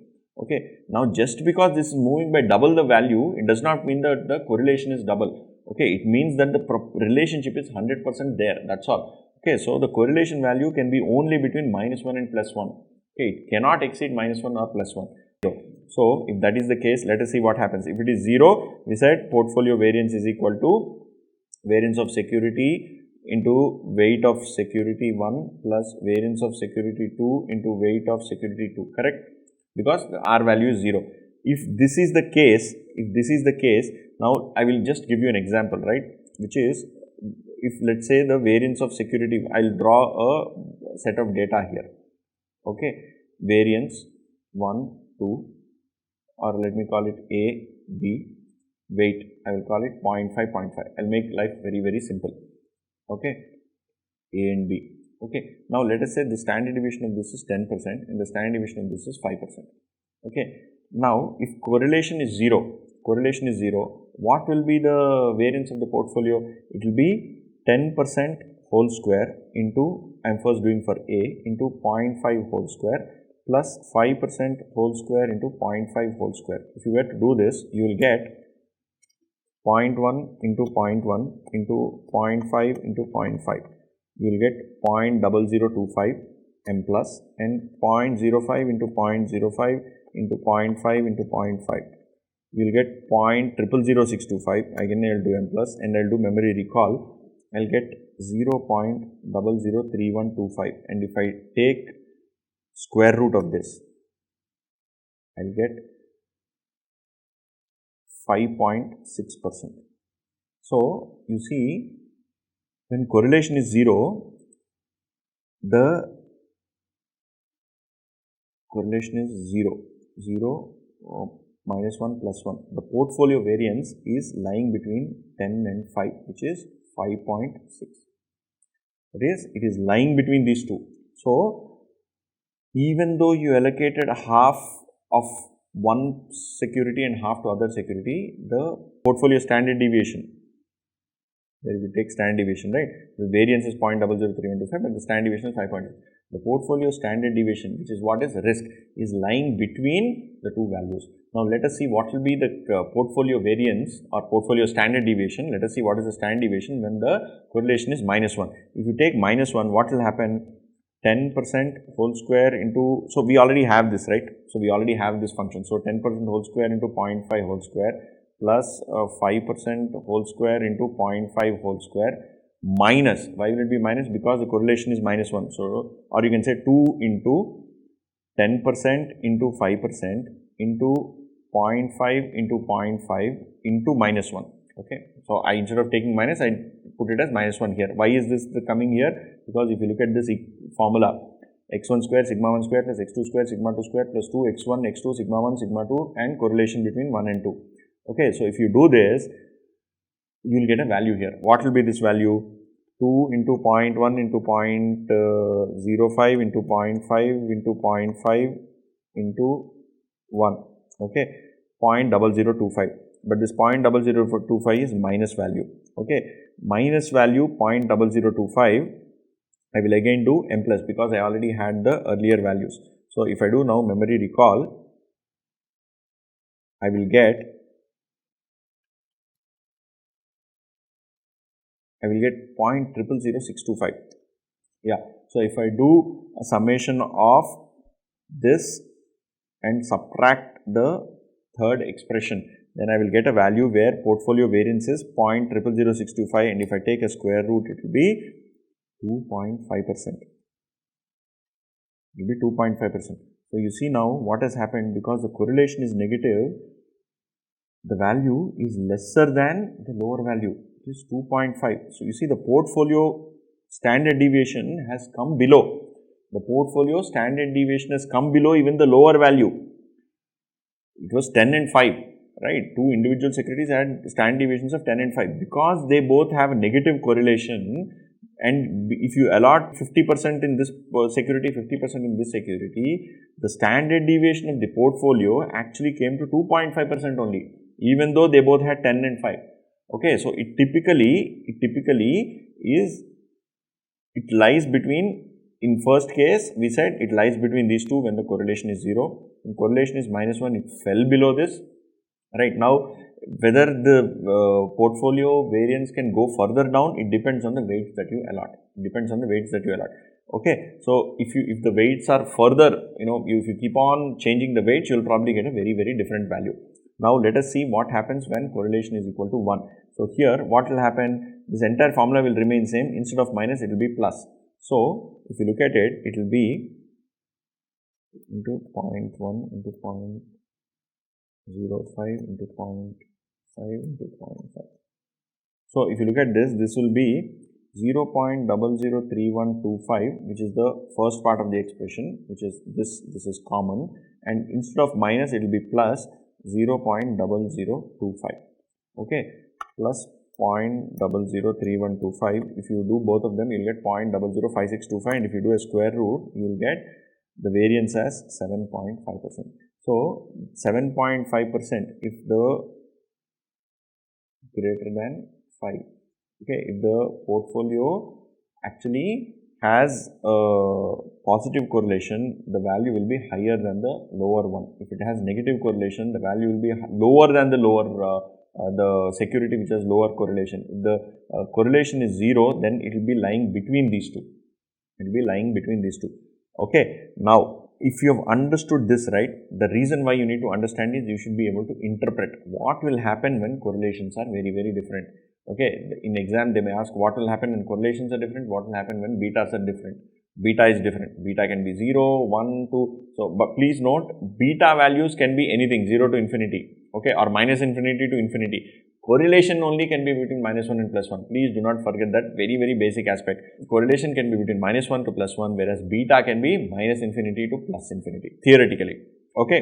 Okay. Now, just because this is moving by double the value, it does not mean that the correlation is double. Okay. It means that the relationship is 100% there. That's all. Okay. So, the correlation value can be only between -1 and +1. Okay. It cannot exceed -1 or +1. So, if that is the case, let us see what happens. If it is 0, we said portfolio variance is equal to variance of security into weight of security 1 plus variance of security 2 into weight of security 2, correct? Because the R value is 0. If this is the case, now I will just give you an example, right, which is, if let us say the variance of security, I will draw a set of data here, okay, variance 1, 2, or let me call it A, B, weight, I will call it 0.5, 0.5, I will make life very, very simple, okay, A and B. Okay. Now, let us say the standard deviation of this is 10% and the standard deviation of this is 5%. Okay. Now, if correlation is 0, what will be the variance of the portfolio? It will be 10% whole square into, I am first doing for A, into 0.5 whole square plus 5% whole square into 0.5 whole square. If you were to do this, you will get 0.1 into 0.1 into 0.5 into 0.5. You will get 0.0025 m plus and 0.05 into 0.05 into 0.5 into 0.5. You will get 0.000625. Again, I will do m plus and I will do memory recall. I will get 0.003125, and if I take square root of this, I will get 5.6%. So, you see, when correlation is 0, the correlation is 0, 0, minus 1 plus 1. The portfolio variance is lying between 10 and 5, which is 5.6. It is lying between these two. So, even though you allocated half of one security and half to other security, the portfolio standard deviation, where we take standard deviation, right? The variance is 0.003125, but the standard deviation is 5.6. The portfolio standard deviation, which is what is risk, is lying between the two values. Now, let us see what will be the portfolio variance or portfolio standard deviation. Let us see what is the standard deviation when the correlation is minus 1. If you take minus 1, what will happen? 10% whole square into, so we already have this, right? So, we already have this function. So, 10% whole square into 0.5 whole square plus 5% whole square into 0.5 whole square minus, why will it be minus? Because the correlation is minus 1. So, or you can say 2 into 10% into 5% into 0.5 into 0.5 into minus 1. Okay. So, instead of taking minus, I put it as minus 1 here. Why is this coming here? Because if you look at this formula, x1 square sigma 1 square plus x2 square sigma 2 square plus 2 x1 x2 sigma 1 sigma 2 and correlation between 1 and 2. Okay. So, if you do this, you will get a value here. What will be this value? 2 into 0.1 into 0.05 into 0.5 into 0.5 into 1. Okay. 0.0025. But this 0.0025 is minus value. Okay. Minus value 0.0025. I will again do m plus because I already had the earlier values. So, if I do now memory recall, I will get 0.000625. Yeah. So, if I do a summation of this and subtract the third expression, then I will get a value where portfolio variance is 0.000625, and if I take a square root, it will be 2.5%. It will be 2.5%. So, you see now what has happened, because the correlation is negative, the value is lesser than the lower value. Is 2.5. So, you see the portfolio standard deviation has come below. The portfolio standard deviation has come below even the lower value. It was 10 and 5, right? Two individual securities had standard deviations of 10 and 5. Because they both have a negative correlation, and if you allot 50% in this security, 50% in this security, the standard deviation of the portfolio actually came to 2.5% only, even though they both had 10 and 5. Okay, so it typically lies between, in first case we said it lies between these two when the correlation is 0. When correlation is minus 1, it fell below this. Right now, whether the portfolio variance can go further down, it depends on the weights that you allot. Okay, so if the weights are further, if you keep on changing the weights, you will probably get a very, very different value. Now, let us see what happens when correlation is equal to 1. So, here what will happen? This entire formula will remain same. Instead of minus, it will be plus. So, if you look at it, it will be into 0.1 into 0.05 into 0.5 into 0.5. So, if you look at this, this will be 0.003125, which is the first part of the expression, which is this is common, and instead of minus, it will be plus 0.0025, okay, plus 0.003125. If you do both of them, you will get 0.005625, and if you do a square root, you will get the variance as 7.5%. So, 7.5% if the greater than 5, okay, if the portfolio actually has a positive correlation, the value will be higher than the lower one. If it has negative correlation, the value will be lower than the the security which has lower correlation. If the correlation is 0, then it will be lying between these two. Okay. Now, if you have understood this, right, the reason why you need to understand is you should be able to interpret what will happen when correlations are very, very different. Okay, in exam they may ask what will happen when correlations are different, what will happen when betas are different. Beta is different. Beta can be 0, 1, 2. So, but please note, beta values can be anything, 0 to infinity, okay, or minus infinity to infinity. Correlation only can be between -1 and +1. Please do not forget that very, very basic aspect. Correlation can be between -1 to +1, whereas beta can be -infinity to +infinity, theoretically. Okay.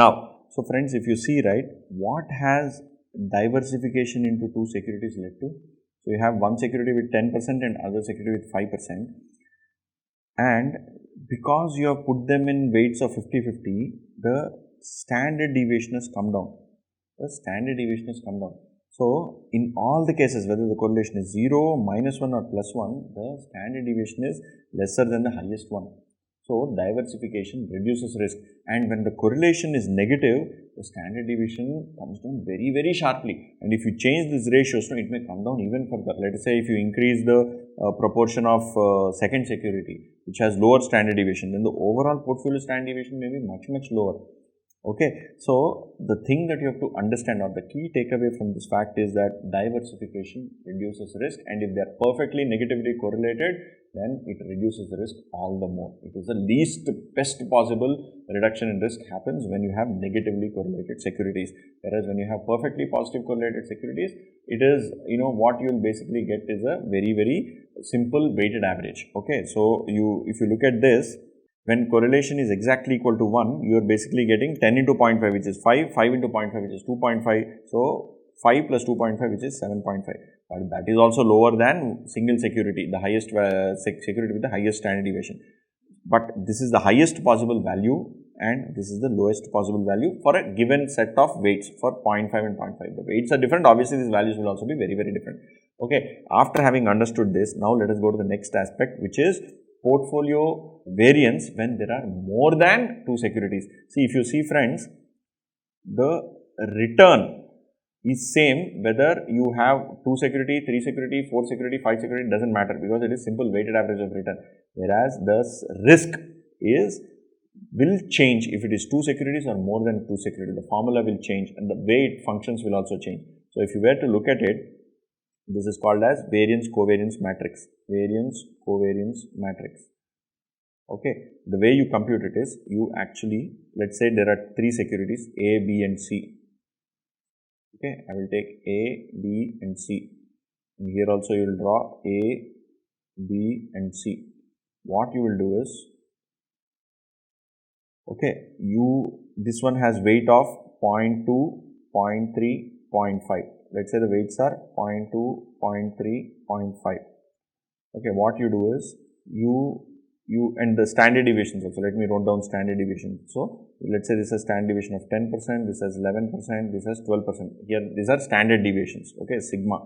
Now, so friends, if you see, right, what has diversification into two securities led to? So, you have one security with 10% and other security with 5%. And because you have put them in weights of 50-50, the standard deviation has come down. The standard deviation has come down. So, in all the cases, whether the correlation is 0, -1 or +1, the standard deviation is lesser than the highest one. So, diversification reduces risk, and when the correlation is negative, the standard deviation comes down very, very sharply. And if you change these ratios, it may come down even further. Let us say if you increase the proportion of second security, which has lower standard deviation, then the overall portfolio standard deviation may be much, much lower. Okay, so the thing that you have to understand, or the key takeaway from this fact, is that diversification reduces risk, and if they are perfectly negatively correlated, then it reduces the risk all the more. It is the least best possible reduction in risk happens when you have negatively correlated securities, whereas when you have perfectly positive correlated securities, it is, what you will basically get is a very, very simple weighted average. Okay, so if you look at this, when correlation is exactly equal to 1, you are basically getting 10 into 0.5, which is 5, 5 into 0.5, which is 2.5. So, 5 plus 2.5, which is 7.5. But that is also lower than single security, the highest security with the highest standard deviation. But this is the highest possible value, and this is the lowest possible value for a given set of weights for 0.5 and 0.5. The weights are different. Obviously, these values will also be very, very different. Okay. After having understood this, now let us go to the next aspect, which is portfolio variance when there are more than two securities. See, if you see, friends, the return is same whether you have 2 security, 3 security, 4 security, 5 security, doesn't matter, because it is simple weighted average of return, whereas the risk will change if it is 2 securities or more than 2 securities. The formula will change and the way it functions will also change. So, if you were to look at it, this is called as variance covariance matrix. Variance covariance matrix. Okay. The way you compute it is, you actually, let's say there are 3 securities A, B and C. Okay. I will take A, B and C. And here also you will draw A, B and C. What you will do is, okay, this one has weight of 0.2, 0.3, 0.5. Let's say the weights are 0.2, 0.3, 0.5. Okay, what you do is, and the standard deviations also. Let me write down standard deviation. So, let's say this is standard deviation of 10%, this has 11%, this has 12%. Here, these are standard deviations. Okay, sigma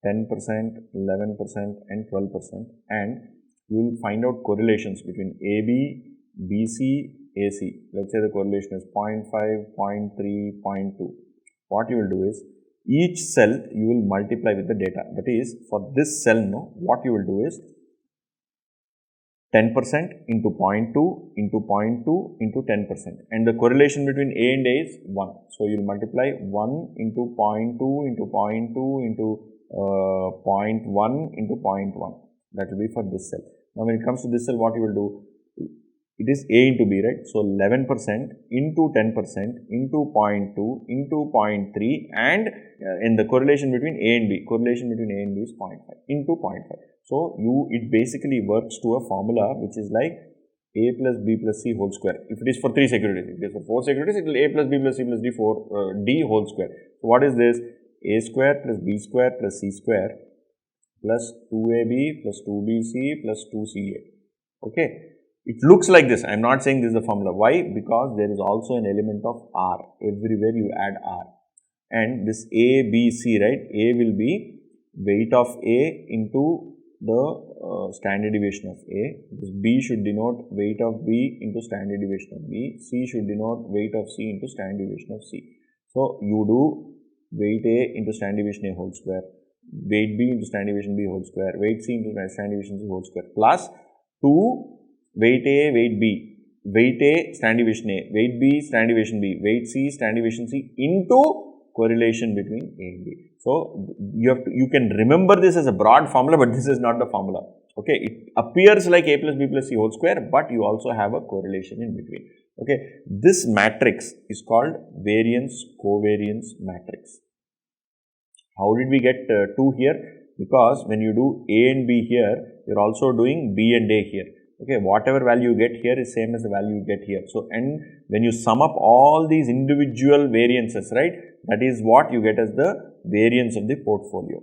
10%, 11% and 12%. And you will find out correlations between AB, BC, AC. Let's say the correlation is 0.5, 0.3, 0.2. What you will do is, each cell you will multiply with the data. That is, for this cell, what you will do is 10% into 0.2 into 0.2 into 10%, and the correlation between A and A is 1. So, you will multiply 1 into 0.2 into 0.2 into 0.1 into 0.1. That will be for this cell. Now, when it comes to this cell, what you will do? It is A into B, right? So, 11% into 10% into 0.2 into 0.3, and in the correlation between A and B, correlation between A and B is 0.5 into 0.5. So, it basically works to a formula which is like A plus B plus C whole square. If it is for 3 securities, if it is for 4 securities, it will A plus B plus C plus D whole square. So, what is this? A square plus B square plus C square plus 2AB plus 2BC plus 2CA. Okay. It looks like this. I am not saying this is the formula. Why? Because there is also an element of R. Everywhere you add R. And this A, B, C, right? A will be weight of A into the standard deviation of A. This B should denote weight of B into standard deviation of B. C should denote weight of C into standard deviation of C. So, you do weight A into standard deviation A whole square, weight B into standard deviation B whole square, weight C into standard deviation C whole square, plus 2 weight A, weight B, weight A, standard deviation A, weight B, standard deviation B, weight C, standard deviation C into correlation between A and B. So, you can remember this as a broad formula, but this is not the formula. Okay, it appears like A plus B plus C whole square, but you also have a correlation in between. Okay, this matrix is called variance covariance matrix. How did we get 2 here? Because when you do A and B here, you are also doing B and A here. Okay, whatever value you get here is same as the value you get here. So, and when you sum up all these individual variances, right, that is what you get as the variance of the portfolio,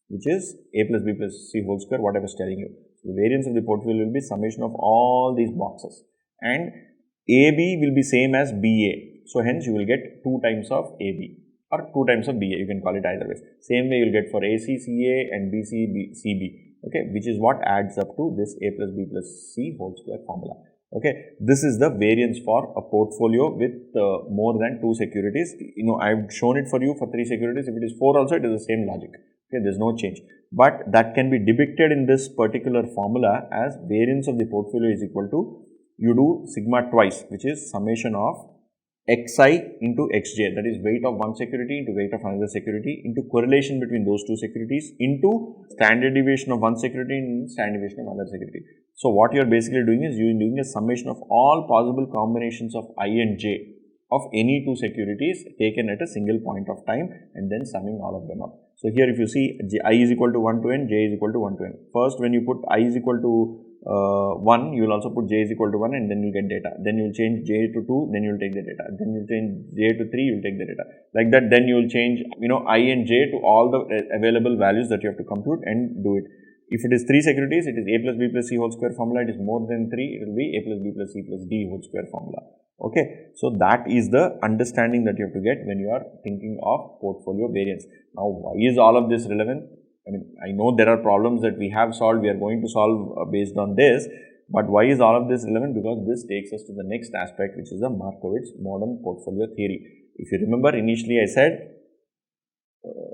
which is A plus B plus C whole square, what I was telling you. So, the variance of the portfolio will be summation of all these boxes, and AB will be same as BA. So, hence you will get 2 times of AB or 2 times of BA, you can call it either way. Same way you will get for ACCA and BCCB, okay, which is what adds up to this A plus B plus C whole square formula. Okay, this is the variance for a portfolio with more than 2 securities. You know, I have shown it for you for 3 securities. If it is 4 also, it is the same logic. Okay, there is no change. But that can be depicted in this particular formula as variance of the portfolio is equal to, you do sigma twice, which is summation of xi into xj, that is weight of one security into weight of another security into correlation between those 2 securities into standard deviation of one security and standard deviation of another security. So, what you are basically doing is you are doing a summation of all possible combinations of I and j of any 2 securities taken at a single point of time and then summing all of them up. So, here if you see I is equal to 1 to n, j is equal to 1 to n. First, when you put I is equal to 1, you will also put j is equal to 1 and then you get data. Then you will change j to 2, then you will take the data. Then you will change j to 3, you will take the data. Like that, then you will change, you know, I and j to all the available values that you have to compute and do it. If it is 3 securities, it is A plus B plus C whole square formula. It is more than 3, it will be A plus B plus C plus D whole square formula. Okay, so that is the understanding that you have to get when you are thinking of portfolio variance. Now, why is all of this relevant? I mean, I know there are problems that we have solved, we are going to solve based on this, but why is all of this relevant? Because this takes us to the next aspect, which is the Markovic's modern portfolio theory. If you remember, initially I said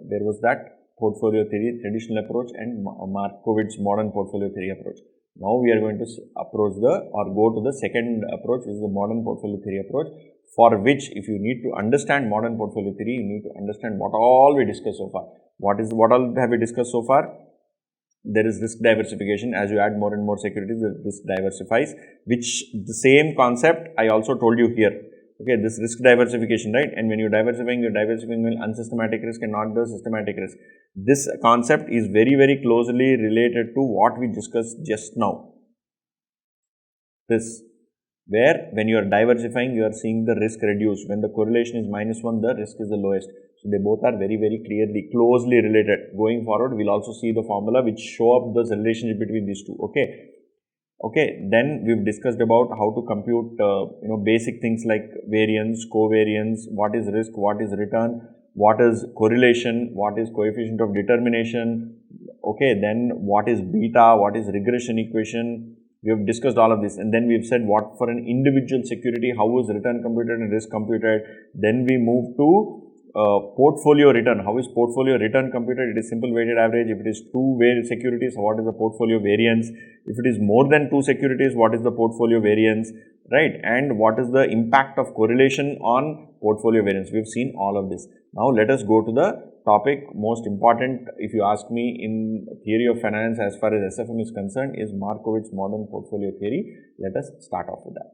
there was that portfolio theory, traditional approach, and Markovic's modern portfolio theory approach. Now we are going to approach go to the second approach, which is the modern portfolio theory approach, for which if you need to understand modern portfolio theory, you need to understand what all we discussed so far. What all have we discussed so far? There is risk diversification. As you add more and more securities, the risk diversifies, which the same concept I also told you here. Okay, this risk diversification, right? And when you're diversifying unsystematic risk and not the systematic risk. This concept is very, very closely related to what we discussed just now. This, where when you are diversifying, you are seeing the risk reduce. When the correlation is -1, the risk is the lowest. So, they both are very, very clearly, closely related. Going forward, we will also see the formula which show up the relationship between these two. Okay, then we've discussed about how to compute, basic things like variance, covariance, what is risk, what is return, what is correlation, what is coefficient of determination, okay, then what is beta, what is regression equation. We have discussed all of this, and then we've said what for an individual security, how is return computed and risk computed. Then we move to portfolio return. How is portfolio return computed? It is simple weighted average. If it is 2 securities, what is the portfolio variance? If it is more than 2 securities, what is the portfolio variance, right? And what is the impact of correlation on portfolio variance? We have seen all of this. Now, let us go to the topic most important, if you ask me, in theory of finance as far as SFM is concerned, is Markovic's modern portfolio theory. Let us start off with that.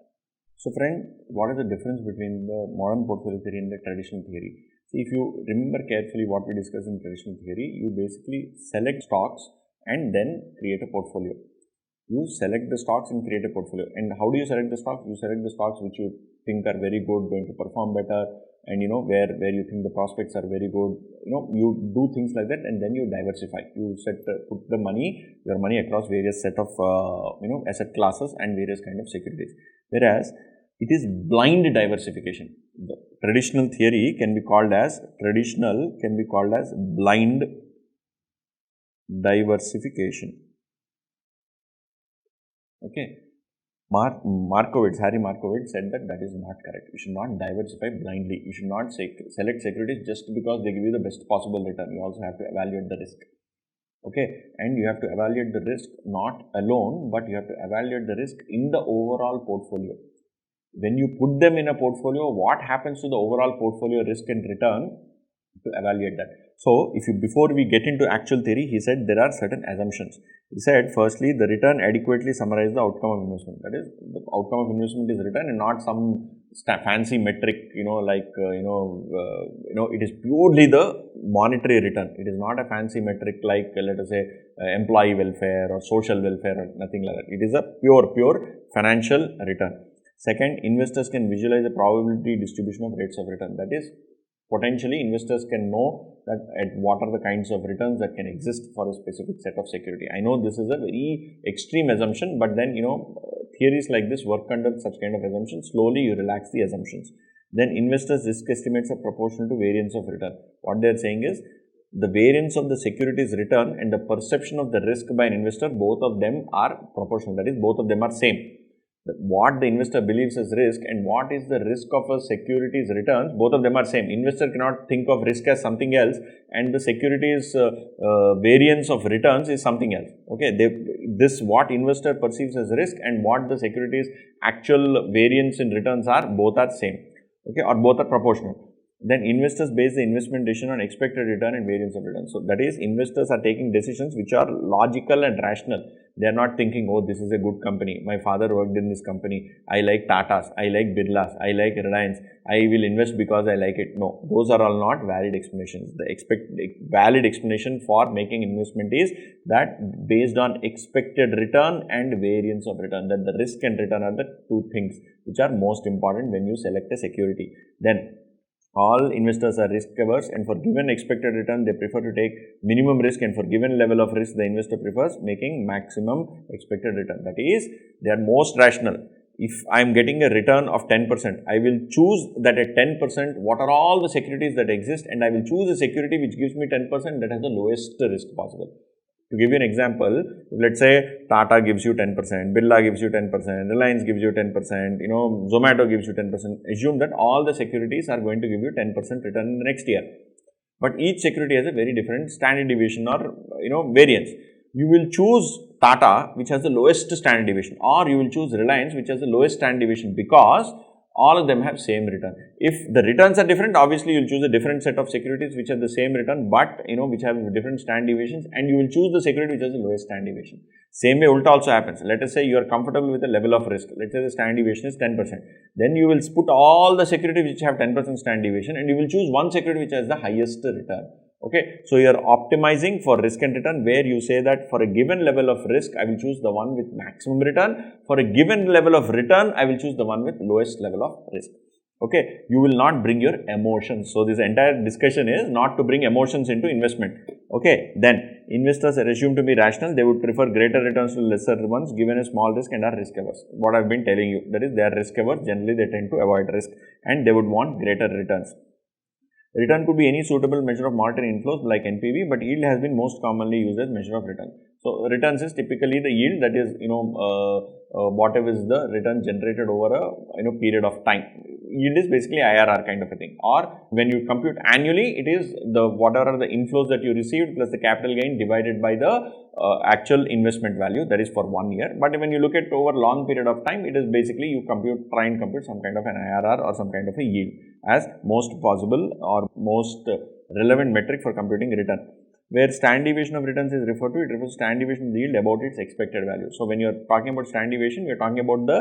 So, friend, what is the difference between the modern portfolio theory and the traditional theory? See, if you remember carefully what we discussed in traditional theory, you basically select stocks and then create a portfolio. You select the stocks and create a portfolio. And how do you select the stocks? You select the stocks which you think are very good, going to perform better, and where you think the prospects are very good. You do things like that, and then you diversify. You put your money across various set of asset classes and various kind of securities. Whereas it is blind diversification. The traditional theory can be called as blind diversification. Okay. Harry Markovic said that is not correct. You should not diversify blindly. You should not select securities just because they give you the best possible return. You also have to evaluate the risk. Okay, and you have to evaluate the risk not alone, but you have to evaluate the risk in the overall portfolio. When you put them in a portfolio, what happens to the overall portfolio risk and return, to evaluate that. So, before we get into actual theory, he said there are certain assumptions. He said, firstly, the return adequately summarizes the outcome of investment. That is, the outcome of investment is return and not some fancy metric, it is purely the monetary return. It is not a fancy metric like, let us say, employee welfare or social welfare or nothing like that. It is a pure financial return. Second, investors can visualize the probability distribution of rates of return. That is, potentially investors can know that what are the kinds of returns that can exist for a specific set of security. I know this is a very extreme assumption, but then theories like this work under such kind of assumptions. Slowly you relax the assumptions. Then investors' risk estimates are proportional to variance of return. What they are saying is the variance of the security's return and the perception of the risk by an investor, both of them are proportional. That is, both of them are same. What the investor believes as risk and what is the risk of a security's returns, both of them are same. Investor cannot think of risk as something else and the security's variance of returns is something else. Okay, this what investor perceives as risk and what the security's actual variance in returns are, both are same. Okay, or both are proportional. Then investors base the investment decision on expected return and variance of return. So that is, investors are taking decisions which are logical and rational. They are not thinking, oh, this is a good company. My father worked in this company. I like Tatas. I like Birlas. I like Reliance. I will invest because I like it. No, those are all not valid explanations. The valid explanation for making investment is that based on expected return and variance of return, that the risk and return are the two things which are most important when you select a security. Then all investors are risk averse and for given expected return, they prefer to take minimum risk, and for given level of risk, the investor prefers making maximum expected return. That is, they are most rational. If I am getting a return of 10%, I will choose that at 10%, what are all the securities that exist, and I will choose a security which gives me 10% that has the lowest risk possible. To give you an example, let's say Tata gives you 10%, Birla gives you 10%, Reliance gives you 10%, Zomato gives you 10%. Assume that all the securities are going to give you 10% return in the next year. But each security has a very different standard deviation or, variance. You will choose Tata, which has the lowest standard deviation, or you will choose Reliance, which has the lowest standard deviation, because all of them have same return. If the returns are different, obviously you will choose a different set of securities which have the same return, but which have different standard deviations, and you will choose the security which has the lowest standard deviation. Same way ulta also happens. Let us say you are comfortable with a level of risk. Let's say the standard deviation is 10%. Then you will put all the securities which have 10% standard deviation, and you will choose one security which has the highest return. Okay, so you are optimizing for risk and return, where you say that for a given level of risk, I will choose the one with maximum return. For a given level of return, I will choose the one with lowest level of risk. Okay, you will not bring your emotions. So this entire discussion is not to bring emotions into investment. Okay, then investors are assumed to be rational. They would prefer greater returns to lesser ones given a small risk and are risk averse. What I have been telling you, that is, they are risk averse. Generally, they tend to avoid risk and they would want greater returns. Return could be any suitable measure of monetary inflows like NPV, but yield has been most commonly used as measure of return. So returns is typically the yield, that is, whatever is the return generated over a period of time. Yield is basically IRR kind of a thing. Or when you compute annually, it is the whatever are the inflows that you received plus the capital gain divided by the actual investment value, that is for 1 year. But when you look at over long period of time, it is basically you try and compute some kind of an IRR or some kind of a yield as most possible or most relevant metric for computing return. Where standard deviation of returns is referred to, it refers to standard deviation of the yield about its expected value. So when you are talking about standard deviation, we are talking about the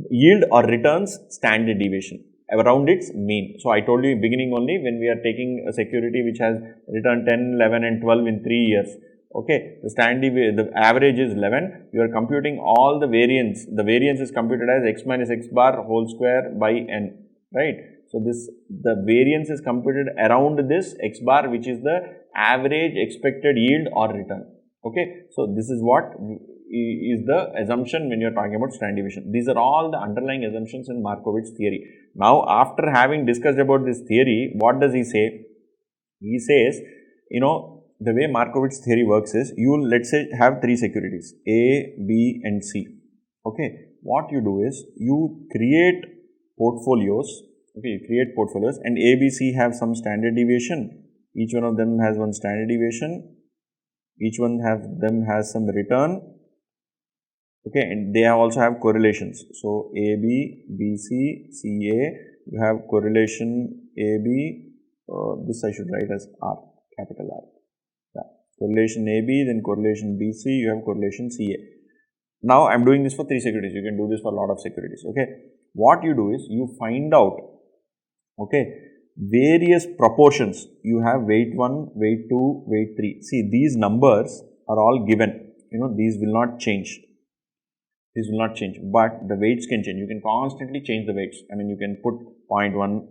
yield or returns standard deviation around its mean. So I told you beginning only, when we are taking a security which has returned 10, 11 and 12 in 3 years. Okay, the average is 11. You are computing all the variance. The variance is computed as x minus x bar whole square by n, right? So the variance is computed around this x bar, which is the average expected yield or return. Okay, so this is what is the assumption when you are talking about standard deviation. These are all the underlying assumptions in Markovic's theory. Now, after having discussed about this theory, what does he say? He says, the way Markovic's theory works is, you will, let's say, have 3 securities, A, B and C. Okay, what you do is, you create portfolios. Okay, you create portfolios, and A, B, C have some standard deviation. Each one of them has one standard deviation. Each one of them has some return. Okay, and they also have correlations. So, AB, BC, CA, you have correlation AB, this I should write as R, capital R. Yeah. Correlation AB, then correlation BC, you have correlation CA. Now, I am doing this for 3 securities. You can do this for a lot of securities. Okay. What you do is you find out, okay, various proportions. You have weight 1, weight 2, weight 3. See, these numbers are all given. These will not change. These will not change, but the weights can change. You can constantly change the weights. I mean, you can put 0.1,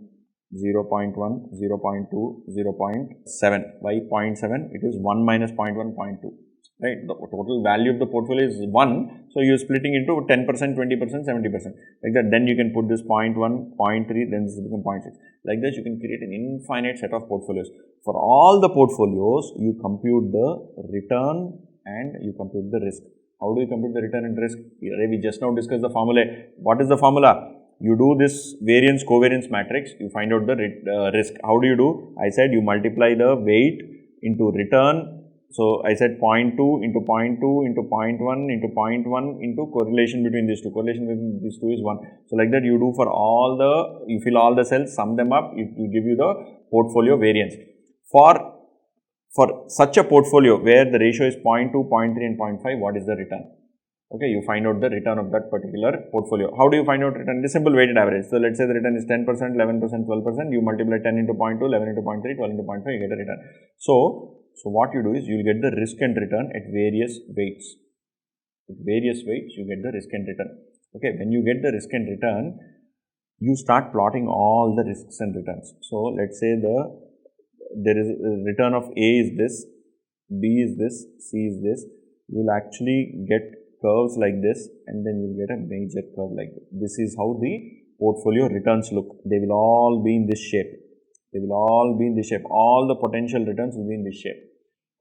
0.1, 0.2, 0.7. Why 0.7? It is 1 minus 0.1, 0.2. Right? The total value of the portfolio is 1. So, you are splitting into 10%, 20%, 70%. Like that. Then you can put this 0.1, 0.3, then this becomes 0.6. Like this, you can create an infinite set of portfolios. For all the portfolios, you compute the return and you compute the risk. How do you compute the return and risk? We just now discussed the formula. What is the formula? You do this variance covariance matrix, you find out the risk. How do you do? I said you multiply the weight into return. So, I said 0.2 into 0.2 into 0.1 into 0.1 into correlation between these two. Correlation between these two is 1. So, like that you do for all the, you fill all the cells, sum them up, it will give you the portfolio variance. For such a portfolio where the ratio is 0.2, 0.3 and 0.5, what is the return? Okay, you find out the return of that particular portfolio. How do you find out return? It is simple weighted average. So, let us say the return is 10%, 11%, 12%. You multiply 10 into 0.2, 11 into 0.3, 12 into 0.5, you get a return. So what you do is you will get the risk and return at various weights. At various weights, you get the risk and return. Okay, when you get the risk and return, you start plotting all the risks and returns. So, let us say there is a return of A is this, B is this, C is this. You will actually get curves like this and then you will get a major curve like this. This is how the portfolio returns look. They will all be in this shape. They will all be in this shape. All the potential returns will be in this shape.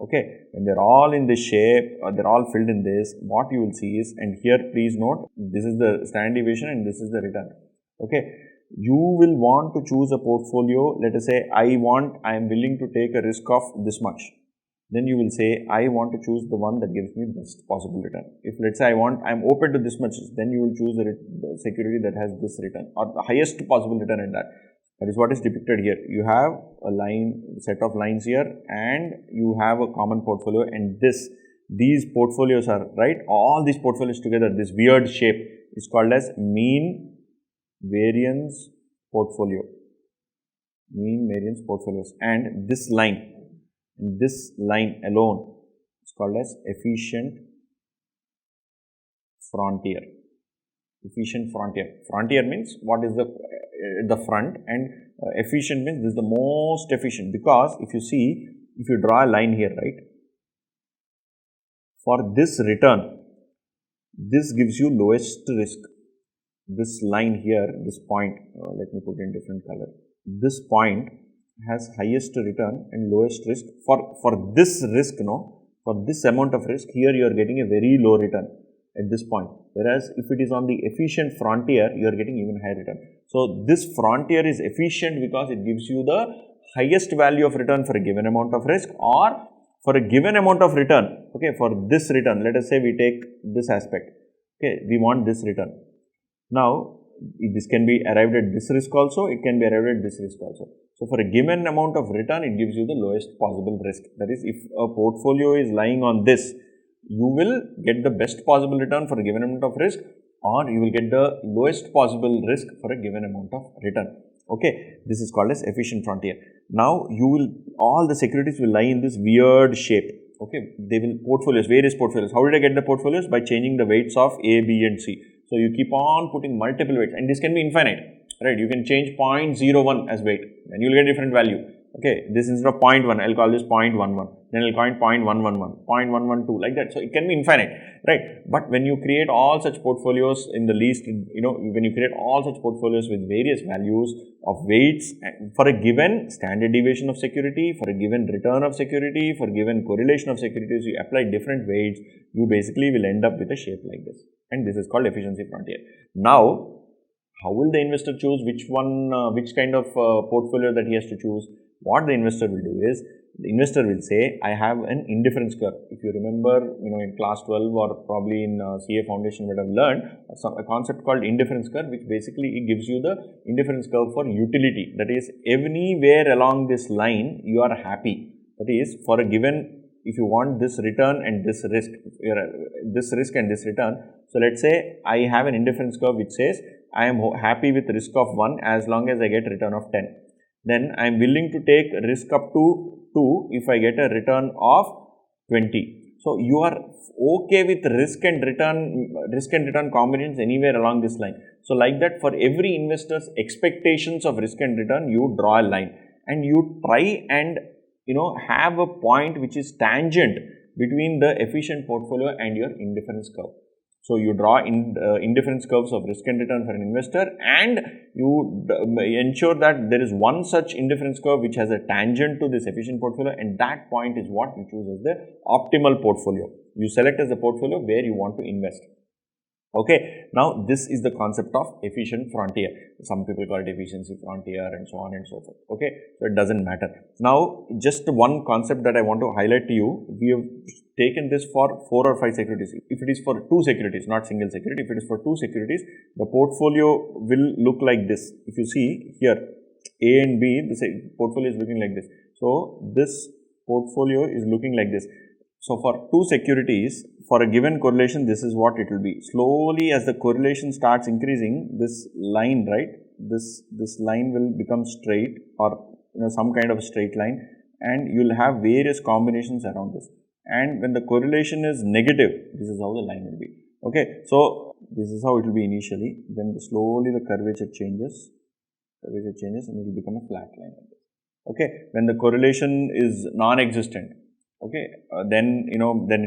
Okay. When they are all in this shape, or they are all filled in this, what you will see is, and here please note, this is the standard deviation and this is the return. Okay. You will want to choose a portfolio. Let us say I am willing to take a risk of this much. Then you will say I want to choose the one that gives me best possible return. If let us say I am open to this much, then you will choose the security that has this return or the highest possible return in that. That is what is depicted here. You have a set of lines here and you have a common portfolio, and these portfolios are, right, all these portfolios together, this weird shape is called as mean variance portfolio. Mean variance portfolios, and this line alone is called as efficient frontier. Efficient frontier. Frontier means what is the front, and efficient means this is the most efficient, because if you see, if you draw a line here, right, for this return, this gives you lowest risk. This line here, this point, let me put in different color. This point has highest return and lowest risk. For this risk, for this amount of risk, here you are getting a very low return at this point. Whereas if it is on the efficient frontier, you are getting even higher return. So this frontier is efficient because it gives you the highest value of return for a given amount of risk, or for a given amount of return. Okay, for this return, let us say we take this aspect. Okay, we want this return. Now, this can be arrived at this risk also, it can be arrived at this risk also. So, for a given amount of return, it gives you the lowest possible risk. That is, if a portfolio is lying on this, you will get the best possible return for a given amount of risk, or you will get the lowest possible risk for a given amount of return. Okay, this is called as efficient frontier. Now, all the securities will lie in this weird shape. Okay, they will various portfolios. How did I get the portfolios? By changing the weights of A, B and C. So, you keep on putting multiple weights, and this can be infinite, right? You can change 0.01 as weight, and you will get different value. Okay, this instead of 0.1, I will call this 0.11, then I will call it 0.111, 0.112, like that. So, it can be infinite, right? But when you create all such portfolios in the least, when you create all such portfolios with various values of weights for a given standard deviation of security, for a given return of security, for a given correlation of securities, you apply different weights, you basically will end up with a shape like this. And this is called efficiency frontier. Now, how will the investor choose which kind of portfolio that he has to choose? What the investor will do is, the investor will say, I have an indifference curve. If you remember, in class 12 or probably in CA foundation, we have learned a concept called indifference curve, which basically it gives you the indifference curve for utility. That is, anywhere along this line, you are happy. That is, for a given, if you want this return and this risk and this return, So let's say I have an indifference curve which says I am happy with risk of 1 as long as I get return of 10. Then I am willing to take risk up to 2 if I get a return of 20. So you are okay with risk and return combinations anywhere along this line. So like that, for every investor's expectations of risk and return, you draw a line and you try and have a point which is tangent between the efficient portfolio and your indifference curve. So you draw indifference curves of risk and return for an investor, and you ensure that there is one such indifference curve which has a tangent to this efficient portfolio, and that point is what you choose as the optimal portfolio. You select as the portfolio where you want to invest. Okay, now this is the concept of efficient frontier. Some people call it efficiency frontier and so on and so forth. Okay, so it doesn't matter. Now, just one concept that I want to highlight to you. We have taken this for 4 or 5 securities. If it is for 2 securities, not single security, if it is for 2 securities, the portfolio will look like this. If you see here, A and B, the portfolio is looking like this. So, this portfolio is looking like this. So, for 2 securities, for a given correlation, this is what it will be. Slowly, as the correlation starts increasing, this line, right, this line will become straight, or some kind of a straight line, and you will have various combinations around this. And when the correlation is negative, this is how the line will be. Okay, so this is how it will be initially. Then slowly the curvature changes, and it will become a flat line. Okay, when the correlation is non-existent, okay, then it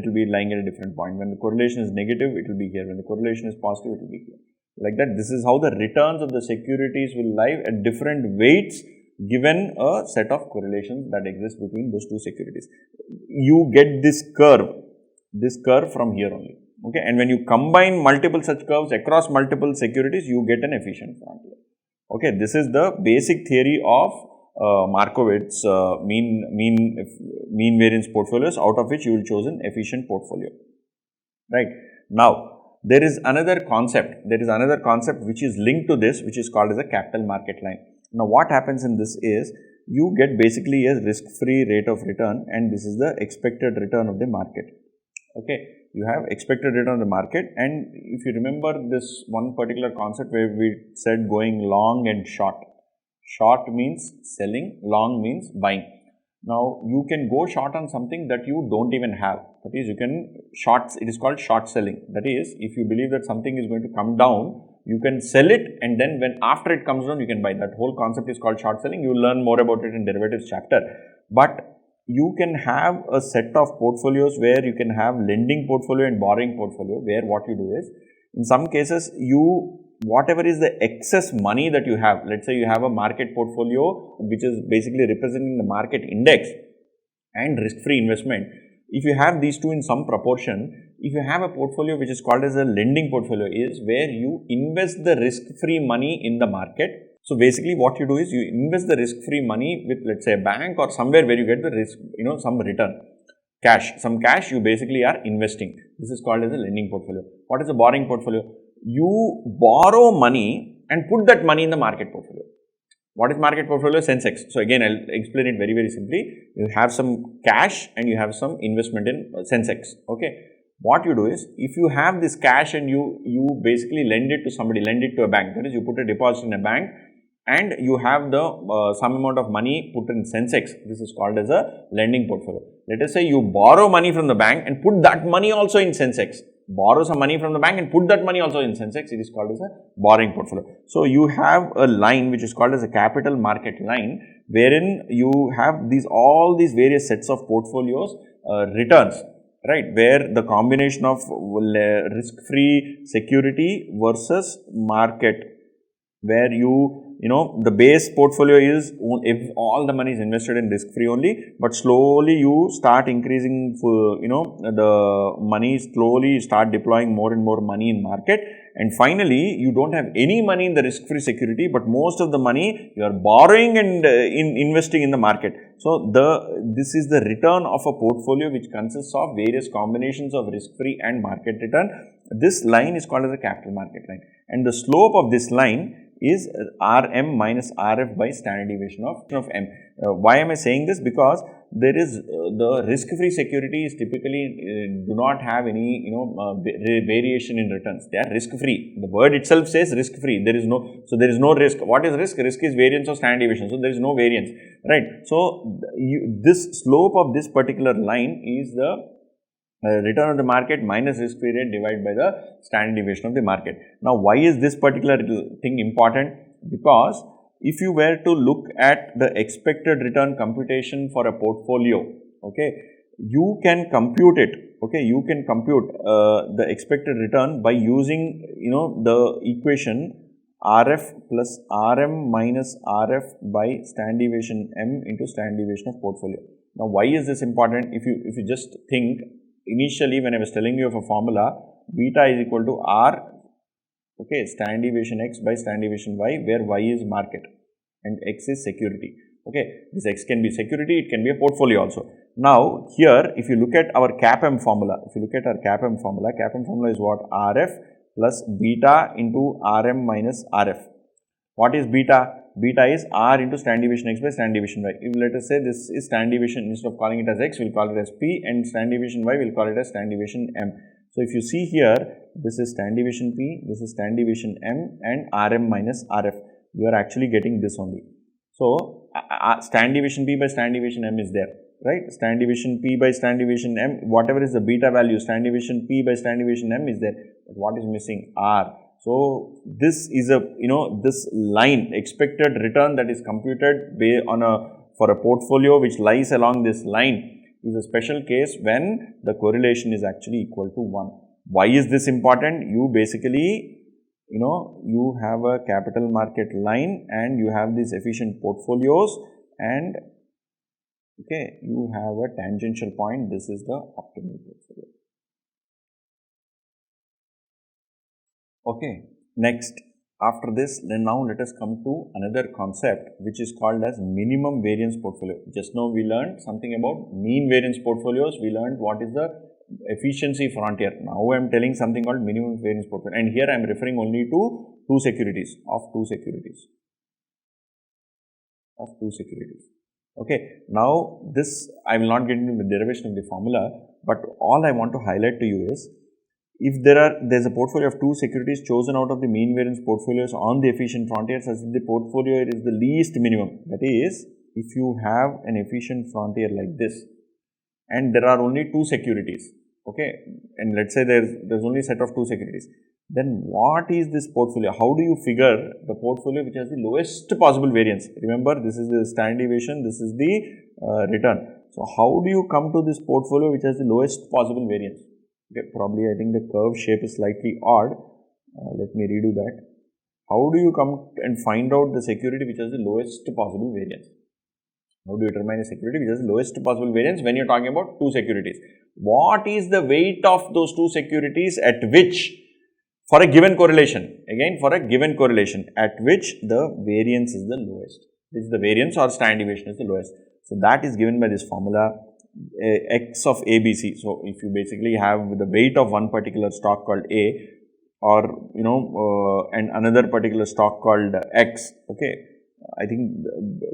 will be lying at a different point. When the correlation is negative, it will be here. When the correlation is positive, it will be here. Like that, this is how the returns of the securities will lie at different weights given a set of correlations that exist between those 2 securities. You get this curve from here only. Okay, and when you combine multiple such curves across multiple securities, you get an efficient frontier. Okay, this is the basic theory of Markovic's mean variance portfolios, out of which you will choose an efficient portfolio. Right. Now, there is another concept which is linked to this, which is called as a capital market line. Now, what happens in this is, you get basically a risk-free rate of return, and this is the expected return of the market. Okay, you have expected return of the market, and if you remember this one particular concept where we said going long and short. Short means selling, long means buying. Now, you can go short on something that you don't even have. That is, you can it is called short selling. That is, if you believe that something is going to come down, you can sell it, and then after it comes down, you can buy. That whole concept is called short selling. You will learn more about it in derivatives chapter. But you can have a set of portfolios where you can have lending portfolio and borrowing portfolio, where what you do is, in some cases, whatever is the excess money that you have, let's say you have a market portfolio which is basically representing the market index and risk-free investment. If you have these two in some proportion, if you have a portfolio which is called as a lending portfolio, is where you invest the risk-free money in the market. So basically what you do is, you invest the risk-free money with, let's say, a bank or somewhere where you get the risk, some return. Some cash you basically are investing. This is called as a lending portfolio. What is a borrowing portfolio? You borrow money and put that money in the market portfolio. What is market portfolio? Sensex. So again, I'll explain it very, very simply. You have some cash and you have some investment in Sensex. Okay. What you do is, if you have this cash and you basically lend it to somebody, lend it to a bank. That is, you put a deposit in a bank and you have the some amount of money put in Sensex. This is called as a lending portfolio. Let us say you borrow money from the bank and put that money also in Sensex. Borrow some money from the bank and put that money also in Sensex. It is called as a borrowing portfolio. So you have a line which is called as a capital market line, wherein you have all these various sets of portfolios returns, right, where the combination of risk-free security versus market, where the base portfolio is, if all the money is invested in risk-free only, but slowly you start increasing, the money, slowly start deploying more and more money in market, and finally you don't have any money in the risk-free security, but most of the money you are borrowing and investing in the market. So this is the return of a portfolio which consists of various combinations of risk-free and market return. This line is called as a capital market line, and the slope of this line is Rm minus Rf by standard deviation of M. Why am I saying this? Because there is the risk-free securities typically do not have any variation in returns. They are risk-free. The word itself says risk-free. There is no risk. What is risk? Risk is variance of standard deviation. So there is no variance, right? So this slope of this particular line is the return of the market minus risk-free rate divided by the standard deviation of the market. Now, why is this particular thing important? Because if you were to look at the expected return computation for a portfolio, okay, you can compute it, okay, you can compute the expected return by using, the equation RF plus RM minus RF by standard deviation M into standard deviation of portfolio. Now, why is this important? If you just think, initially when I was telling you of a formula, beta is equal to R, okay, standard deviation X by standard deviation Y, where Y is market and X is security. Okay, this X can be security, it can be a portfolio also. Now, here if you look at our CAPM formula, CAPM formula is what? RF plus beta into RM minus RF. What is beta? Beta is R into standard deviation X by standard deviation Y. If let us say this is standard deviation, instead of calling it as X, we will call it as P, and standard deviation Y, we will call it as standard deviation M. So, if you see here, this is standard deviation P, this is standard deviation M, and RM minus RF. You are actually getting this only. So, standard deviation P by standard deviation M is there, right? Standard deviation P by standard deviation M, whatever is the beta value, standard deviation P by standard deviation M is there. But what is missing? R. So, this is a, this line, expected return that is computed for a portfolio which lies along this line is a special case when the correlation is actually equal to 1. Why is this important? You basically, you have a capital market line and you have these efficient portfolios and, okay, you have a tangential point. This is the optimal portfolio. Okay, next, after this, then now let us come to another concept which is called as minimum variance portfolio. Just now we learned something about mean variance portfolios, we learned what is the efficiency frontier. Now I am telling something called minimum variance portfolio, and here I am referring only to two securities. Okay, now this I will not get into the derivation of the formula, but all I want to highlight to you is, if there is a portfolio of two securities chosen out of the mean variance portfolios on the efficient frontier such that the portfolio is the least minimum. That is, if you have an efficient frontier like this and there are only two securities, okay, and let's say there's only a set of two securities, then what is this portfolio? How do you figure the portfolio which has the lowest possible variance? Remember, this is the standard deviation, this is the return. So, how do you come to this portfolio which has the lowest possible variance? Okay, probably I think the curve shape is slightly odd. Let me redo that. How do you come and find out the security which has the lowest possible variance? How do you determine a security which has the lowest possible variance when you are talking about two securities? What is the weight of those two securities at which, for a given correlation, again for a given correlation, at which the variance is the lowest? Which the variance or standard deviation is the lowest. So, that is given by this formula. X of ABC. So, if you basically have the weight of one particular stock called A, or and another particular stock called X, okay, I think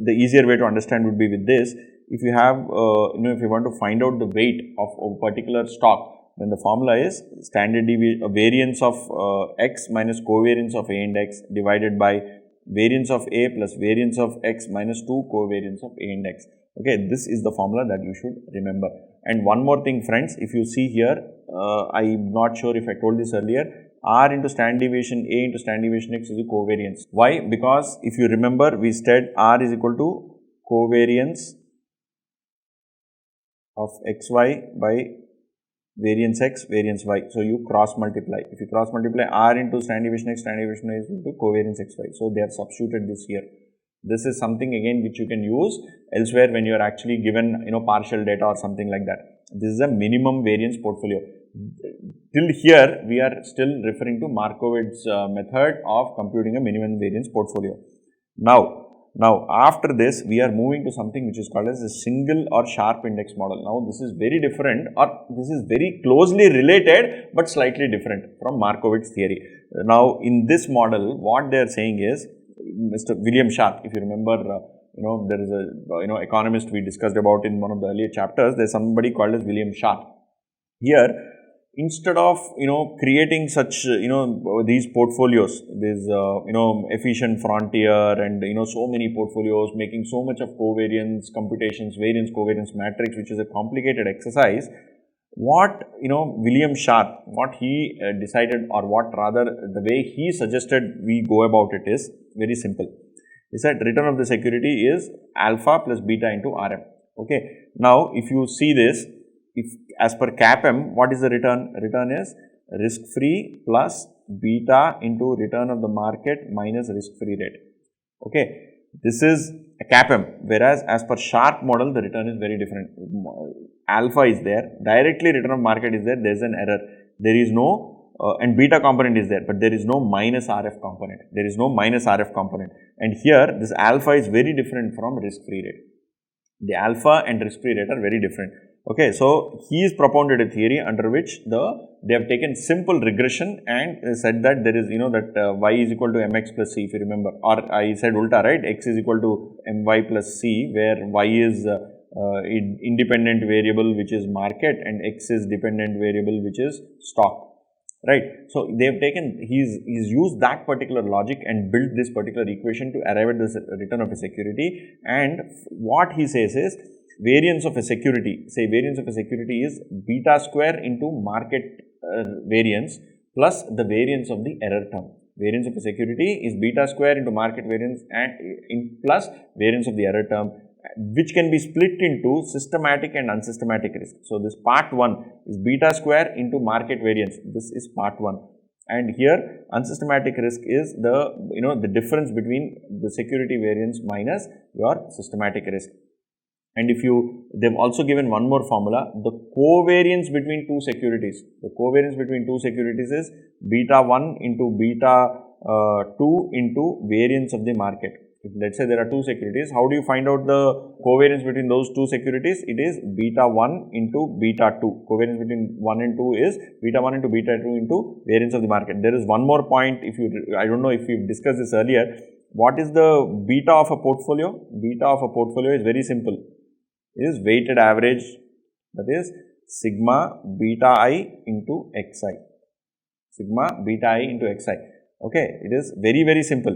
the easier way to understand would be with this. If you have, if you want to find out the weight of a particular stock, then the formula is standard variance of X minus covariance of A and X divided by variance of A plus variance of X minus 2 covariance of A and X. Okay, this is the formula that you should remember. And one more thing, friends, if you see here, I am not sure if I told this earlier, R into standard deviation A into standard deviation X is a covariance. Why? Because if you remember, we said R is equal to covariance of XY by variance X, variance Y. So, you cross multiply. If you cross multiply R into standard deviation X, standard deviation Y is equal to covariance XY. So, they have substituted this here. This is something again which you can use elsewhere when you are actually given partial data or something like that. This is a minimum variance portfolio. Till here we are still referring to Markovic's method of computing a minimum variance portfolio. Now after this we are moving to something which is called as a single or sharp index model. Now this is very different, or this is very closely related but slightly different from Markovic's theory. Now in this model what they are saying is, Mr. William Sharp, if you remember there is a, economist we discussed about in one of the earlier chapters. There's somebody called as William Sharpe. Here, instead of, creating such, these portfolios, this, efficient frontier and, so many portfolios, making so much of covariance, computations, variance, covariance matrix, which is a complicated exercise, what, William Sharpe, what he decided, or what rather the way he suggested we go about it is very simple. He said return of the security is alpha plus beta into RM. Okay. Now, if you see this, if as per CAPM, what is the return? Return is risk-free plus beta into return of the market minus risk-free rate. Okay. This is a CAPM, whereas as per Sharpe model, the return is very different. Alpha is there, directly return of market is there, there is an error. There is no, and beta component is there, but there is no minus RF component. There is no minus RF component. And here, this alpha is very different from risk-free rate. The alpha and risk-free rate are very different. Okay, so he has propounded a theory under which they have taken simple regression and said that there is, that y is equal to mx plus c, if you remember, or I said ulta, right? X is equal to my plus c, where y is independent variable, which is market, and x is dependent variable, which is stock. Right. So, they have taken, he's used that particular logic and built this particular equation to arrive at this return of a security. And what he says is, variance of a security, say variance of a security is beta square into market variance plus the variance of the error term. Variance of a security is beta square into market variance and plus variance of the error term, which can be split into systematic and unsystematic risk. So, this part 1 is beta square into market variance. This is part 1. And here unsystematic risk is the difference between the security variance minus your systematic risk. And if they've also given one more formula, the covariance between two securities. The covariance between two securities is beta 1 into beta 2 into variance of the market. If let's say there are two securities, how do you find out the covariance between those two securities? It is beta 1 into beta 2. Covariance between 1 and 2 is beta 1 into beta 2 into variance of the market. There is one more point, I don't know if we've discussed this earlier. What is the beta of a portfolio? Beta of a portfolio is very simple. It is weighted average, that is sigma beta I into xi. Sigma beta I into xi. Okay, it is very, very simple.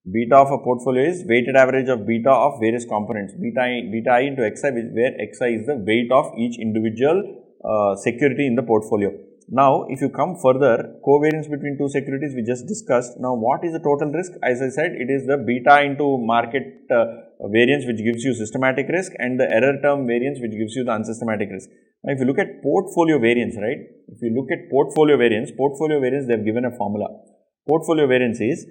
Beta of a portfolio is weighted average of beta of various components. Beta I into xi, where xi is the weight of each individual security in the portfolio. Now, if you come further, covariance between two securities we just discussed. Now, what is the total risk? As I said, it is the beta into market variance, which gives you systematic risk, and the error term variance, which gives you the unsystematic risk. Now, if you look at portfolio variance, right? If you look at portfolio variance, they have given a formula. Portfolio variance is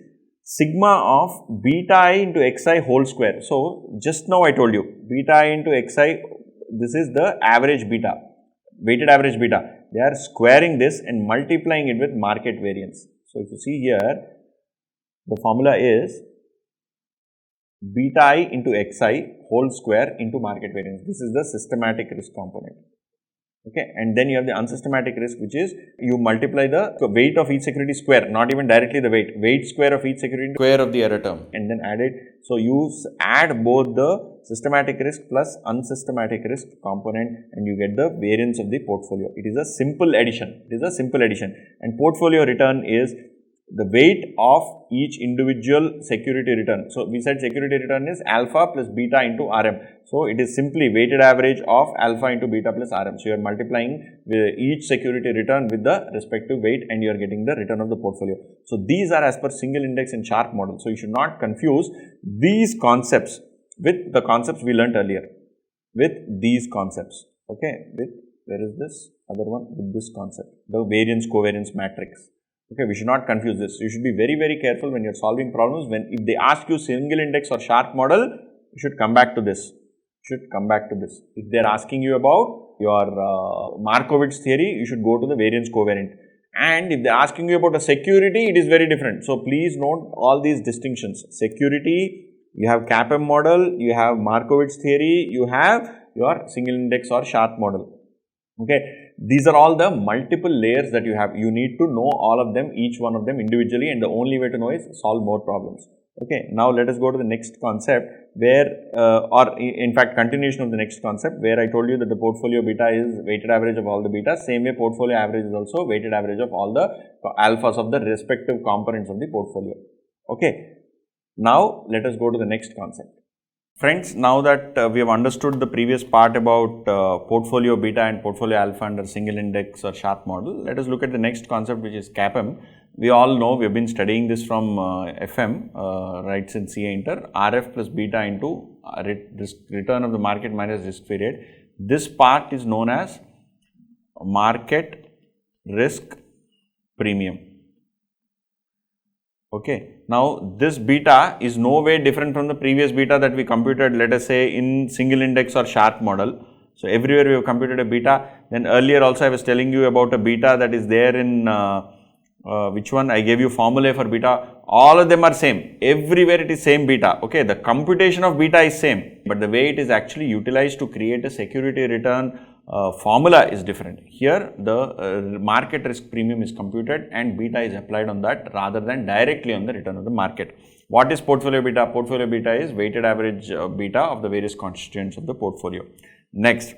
sigma of beta I into xi whole square. So, just now I told you, beta I into xi, this is the average beta, weighted average beta. They are squaring this and multiplying it with market variance. So, if you see here, the formula is beta I into xi whole square into market variance. This is the systematic risk component. Okay, and then you have the unsystematic risk, which is you multiply the weight of each security square, not even directly the weight square of each security square of the error term, and then add it. So, you add both the systematic risk plus unsystematic risk component and you get the variance of the portfolio. It is a simple addition. It is a simple addition, and portfolio return is the weight of each individual security return. So, we said security return is alpha plus beta into RM. So, it is simply weighted average of alpha into beta plus RM. So, you are multiplying each security return with the respective weight and you are getting the return of the portfolio. So, these are as per single index and Sharpe model. So, you should not confuse these concepts with the concepts we learnt earlier, with these concepts. Okay, with where is this other one? With this concept, the variance covariance matrix. Okay, we should not confuse this. You should be very, very careful when you are solving problems. If they ask you single index or Sharpe model, you should come back to this. If they are asking you about your Markovic theory, you should go to the variance covariant. And if they are asking you about a security, it is very different. So, please note all these distinctions. Security, you have CAPM model, you have Markovic theory, you have your single index or Sharpe model. Okay, these are all the multiple layers that you have. You need to know all of them, each one of them individually, and the only way to know is solve more problems. Okay, now let us go to the next concept where, or in fact continuation of the next concept where I told you that the portfolio beta is weighted average of all the betas. Same way portfolio average is also weighted average of all the alphas of the respective components of the portfolio. Okay, now let us go to the next concept. Friends, now that we have understood the previous part about portfolio beta and portfolio alpha under single index or Sharpe model, let us look at the next concept, which is CAPM. We all know, we have been studying this from FM, right, since CA Inter, RF plus beta into return of the market minus risk-free rate. This part is known as market risk premium. Okay. Now, this beta is no way different from the previous beta that we computed, let us say, in single index or Sharpe model. So, everywhere we have computed a beta. Then earlier also I was telling you about a beta that is there in which one? I gave you formulae for beta. All of them are same. Everywhere it is same beta. Okay. The computation of beta is same, but the way it is actually utilized to create a security return formula is different. Here the market risk premium is computed and beta is applied on that rather than directly on the return of the market. What is portfolio beta? Portfolio beta is weighted average beta of the various constituents of the portfolio. Next.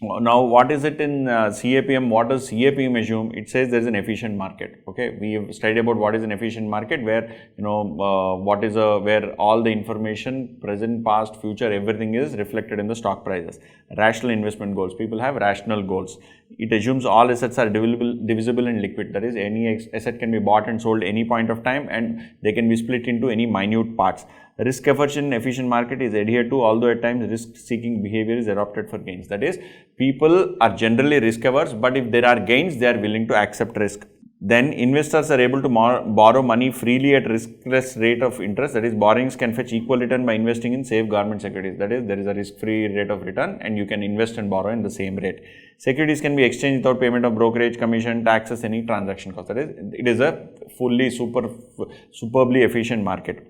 Now, what is it in CAPM? What does CAPM assume? It says there is an efficient market. Okay, we have studied about what is an efficient market, where what is where all the information, present, past, future, everything is reflected in the stock prices. Rational investment goals. People have rational goals. It assumes all assets are divisible and liquid. That is, any asset can be bought and sold any point of time, and they can be split into any minute parts. Risk aversion in efficient market is adhered to, although at times risk-seeking behavior is adopted for gains. That is, people are generally risk averse, but if there are gains, they are willing to accept risk. Then investors are able to borrow money freely at riskless rate of interest. That is, borrowings can fetch equal return by investing in safe government securities. That is, there is a risk-free rate of return and you can invest and borrow in the same rate. Securities can be exchanged without payment of brokerage, commission, taxes, any transaction cost. That is, it is a fully superbly efficient market.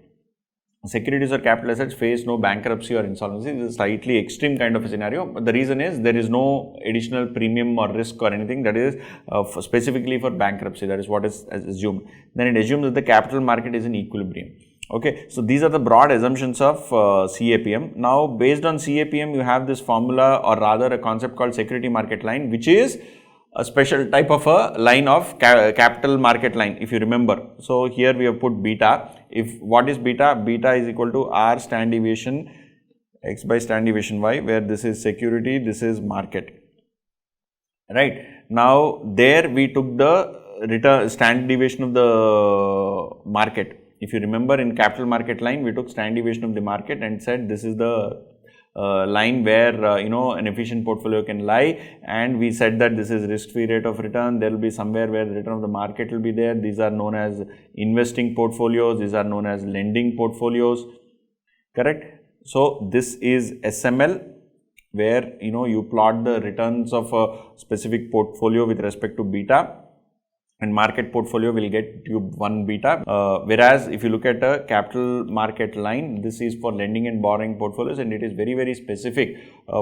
Securities or capital assets face no bankruptcy or insolvency. This is a slightly extreme kind of a scenario, but the reason is there is no additional premium or risk or anything that is specifically for bankruptcy. That is what is assumed. Then it assumes that the capital market is in equilibrium. Okay, so these are the broad assumptions of CAPM. Now, based on CAPM, you have this formula, or rather a concept called security market line, which is a special type of a line of capital market line, if you remember. So, here we have put beta. What is beta? Beta is equal to R standard deviation X by standard deviation Y, where this is security, this is market. Right. Now, there we took the standard deviation of the market. If you remember, in capital market line, we took standard deviation of the market and said this is the line where an efficient portfolio can lie, and we said that this is risk-free rate of return. There will be somewhere where the return of the market will be there. These are known as investing portfolios. These are known as lending portfolios. Correct. So this is SML, where you plot the returns of a specific portfolio with respect to beta. And market portfolio will get you 1 beta, whereas if you look at a capital market line, this is for lending and borrowing portfolios, and it is very, very specific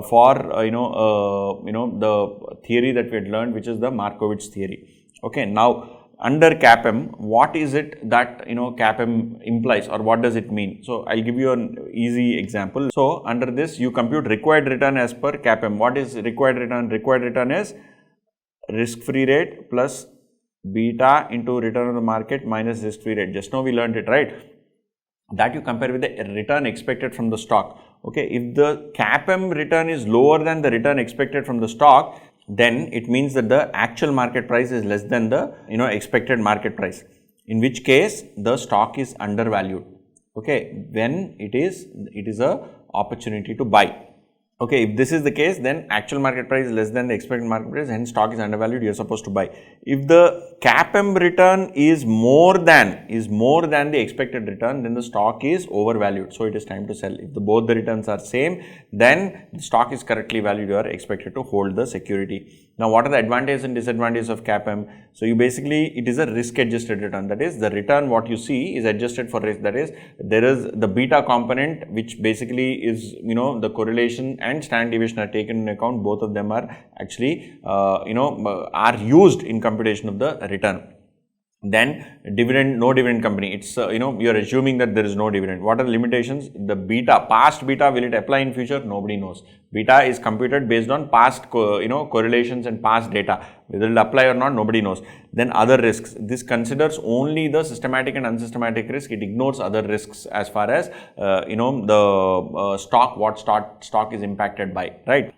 for the theory that we had learned, which is the Markovic theory. Okay, now under CAPM, what is it that CAPM implies, or what does it mean? So I'll give you an easy example. So under this, you compute required return as per CAPM. What is required return? Required return is risk-free rate plus beta into return on the market minus risk-free rate. Just now we learned it, right? That you compare with the return expected from the stock. Okay, if the CAPM return is lower than the return expected from the stock, then it means that the actual market price is less than the expected market price, in which case the stock is undervalued. Okay, when it is a opportunity to buy. Okay, if this is the case, then actual market price is less than the expected market price, hence stock is undervalued, you are supposed to buy. If the CAPM return is more than the expected return, then the stock is overvalued, so it is time to sell. If both the returns are same, then the stock is correctly valued, you are expected to hold the security. Now, what are the advantages and disadvantages of CAPM? So, it is a risk adjusted return, that is the return what you see is adjusted for risk, that is there is the beta component, which basically is the correlation and standard deviation are taken into account. Both of them are actually are used in computation of the return. Then dividend, no dividend company, it's you're assuming that there is no dividend. What are the limitations? The beta, past beta, will it apply in future? Nobody knows. Beta is computed based on past correlations and past data. Whether it will apply or not, nobody knows. Then other risks, this considers only the systematic and unsystematic risk. It ignores other risks as far as the stock, what stock is impacted by, right?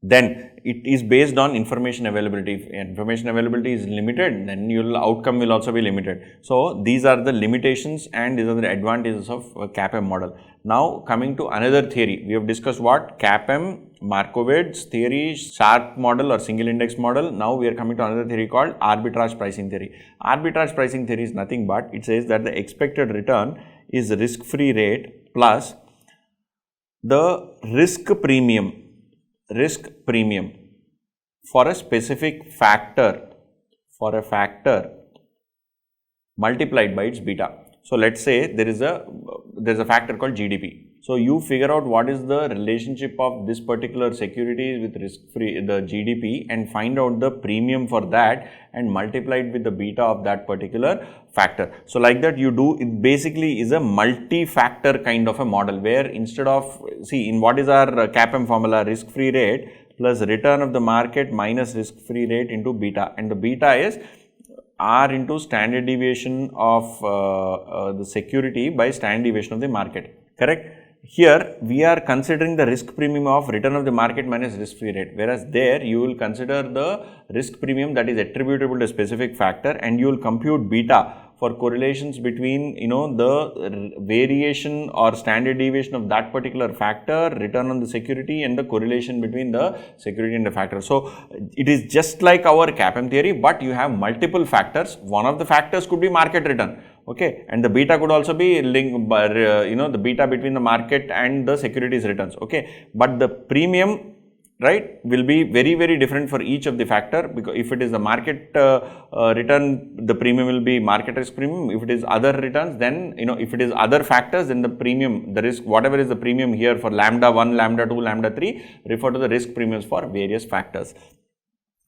Then it is based on information availability. If information availability is limited, then your outcome will also be limited. So these are the limitations and these are the advantages of CAPM model. Now coming to another theory, we have discussed what? CAPM, Markovic's theory, Sharpe model or single index model. Now we are coming to another theory called arbitrage pricing theory. Arbitrage pricing theory is nothing but it says that the expected return is risk-free rate plus the risk premium for a specific factor, multiplied by its beta. So let's say there is a factor called GDP. So you figure out what is the relationship of this particular security with risk-free, the GDP, and find out the premium for that and multiply it with the beta of that particular factor. So like that you do, it basically is a multi-factor kind of a model where instead of, see, in what is our CAPM formula, risk-free rate plus return of the market minus risk-free rate into beta, and the beta is R into standard deviation of the security by standard deviation of the market, correct? Here we are considering the risk premium of return of the market minus risk-free rate, whereas there you will consider the risk premium that is attributable to a specific factor and you will compute beta for correlations between the variation or standard deviation of that particular factor, return on the security, and the correlation between the security and the factor. So it is just like our CAPM theory, but you have multiple factors. One of the factors could be market return, okay, and the beta could also be linked by the beta between the market and the securities returns, okay, but the premium, right, will be very, very different for each of the factor, because if it is the market return, the premium will be market risk premium. If it is other returns, then if it is other factors, then the premium, the risk, whatever is the premium here for lambda 1, lambda 2, lambda 3, refer to the risk premiums for various factors.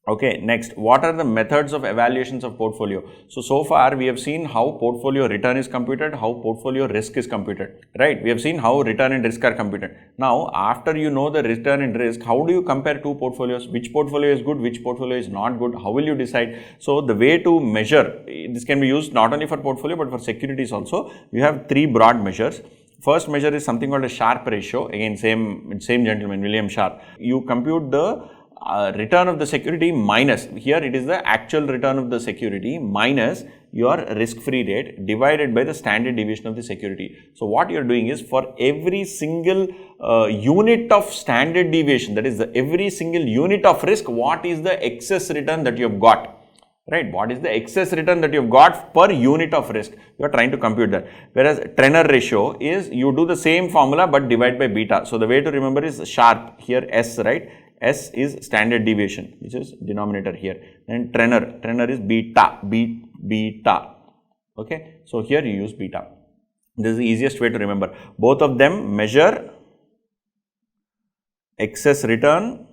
Okay, next, what are the methods of evaluations of portfolio? So far we have seen how portfolio return is computed, how portfolio risk is computed, right? We have seen how return and risk are computed. Now, after you know the return and risk, how do you compare two portfolios? Which portfolio is good, which portfolio is not good? How will you decide? So the way to measure, this can be used not only for portfolio but for securities also. You have three broad measures. First measure is something called a Sharpe ratio. Again, same gentleman, William Sharpe. You compute the return of the security minus, here it is the actual return of the security minus your risk-free rate divided by the standard deviation of the security. So what you are doing is for every single unit of standard deviation, that is every single unit of risk, what is the excess return that you have got? Right, what is the excess return that you have got per unit of risk? You are trying to compute that. Whereas Trenner ratio is you do the same formula but divide by beta. So the way to remember is Sharpe, here S, right? S is standard deviation, which is denominator here, and Trenner is beta, beta. Okay, so here you use beta. This is the easiest way to remember. Both of them measure excess return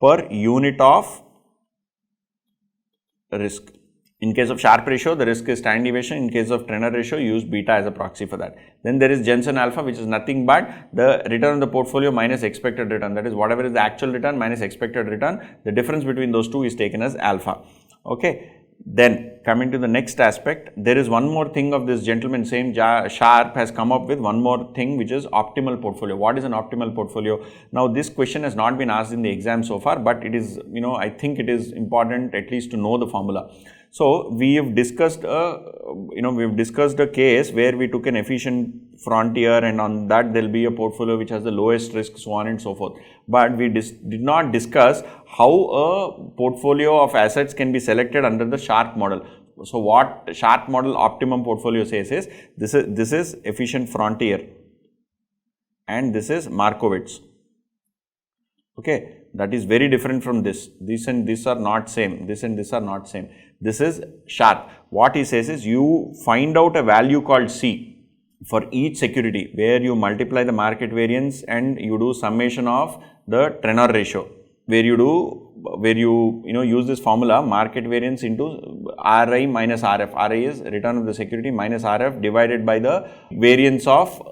per unit of risk. In case of Sharpe ratio, the risk is standard deviation. In case of Trenner ratio, you use beta as a proxy for that. Then there is Jensen alpha, which is nothing but the return of the portfolio minus expected return. That is, whatever is the actual return minus expected return, the difference between those two is taken as alpha. Okay. Then coming to the next aspect, there is one more thing of this gentleman, same Sharpe has come up with one more thing, which is optimal portfolio. What is an optimal portfolio? Now this question has not been asked in the exam so far, but it is, I think it is important at least to know the formula. So we have discussed a case where we took an efficient frontier, and on that there will be a portfolio which has the lowest risk, so on and so forth. But we did not discuss how a portfolio of assets can be selected under the Sharpe model. So what Sharpe model optimum portfolio says is, this is efficient frontier and this is Markovic's. Okay, that is very different from this. This and this are not same. This and this are not same. This is Sharpe. What he says is, you find out a value called C for each security, where you multiply the market variance and you do summation of the Trenner ratio, where you do where you use this formula, market variance into RI minus RF. RI is return of the security minus RF divided by the variance of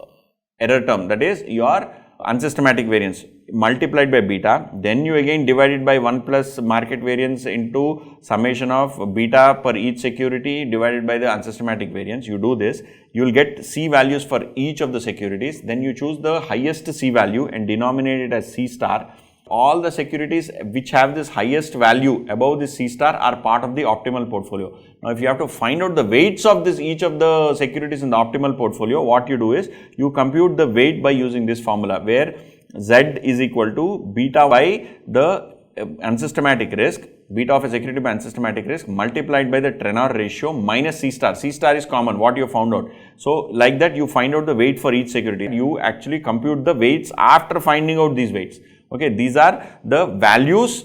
error term, that is your unsystematic variance, multiplied by beta. Then you again divide it by 1 plus market variance into summation of beta per each security divided by the unsystematic variance. You do this, you will get C values for each of the securities. Then you choose the highest C value and denominate it as C star. All the securities which have this highest value above this C star are part of the optimal portfolio. Now, if you have to find out the weights of each of the securities in the optimal portfolio, what you do is you compute the weight by using this formula, where Z is equal to beta by the unsystematic risk, beta of a security by unsystematic risk, multiplied by the tenor ratio minus C star. C star is common, what you have found out. So, like that you find out the weight for each security. You actually compute the weights after finding out these weights. Okay, these are the values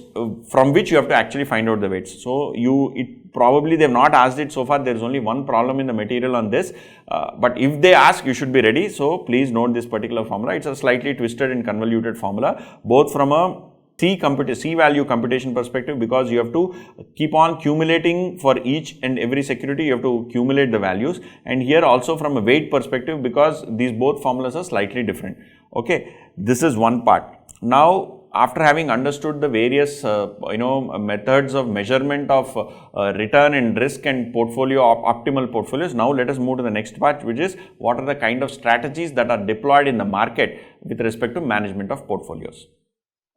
from which you have to actually find out the weights. So, probably they have not asked it so far. There is only one problem in the material on this, but if they ask, you should be ready. So, please note this particular formula. It's a slightly twisted and convoluted formula, both from a C value computation perspective, because you have to keep on accumulating for each and every security, you have to accumulate the values, and here also from a weight perspective, because these both formulas are slightly different. Okay, this is one part. Now, after having understood the various methods of measurement of return and risk and portfolio optimal portfolios, now let us move to the next part, which is what are the kind of strategies that are deployed in the market with respect to management of portfolios.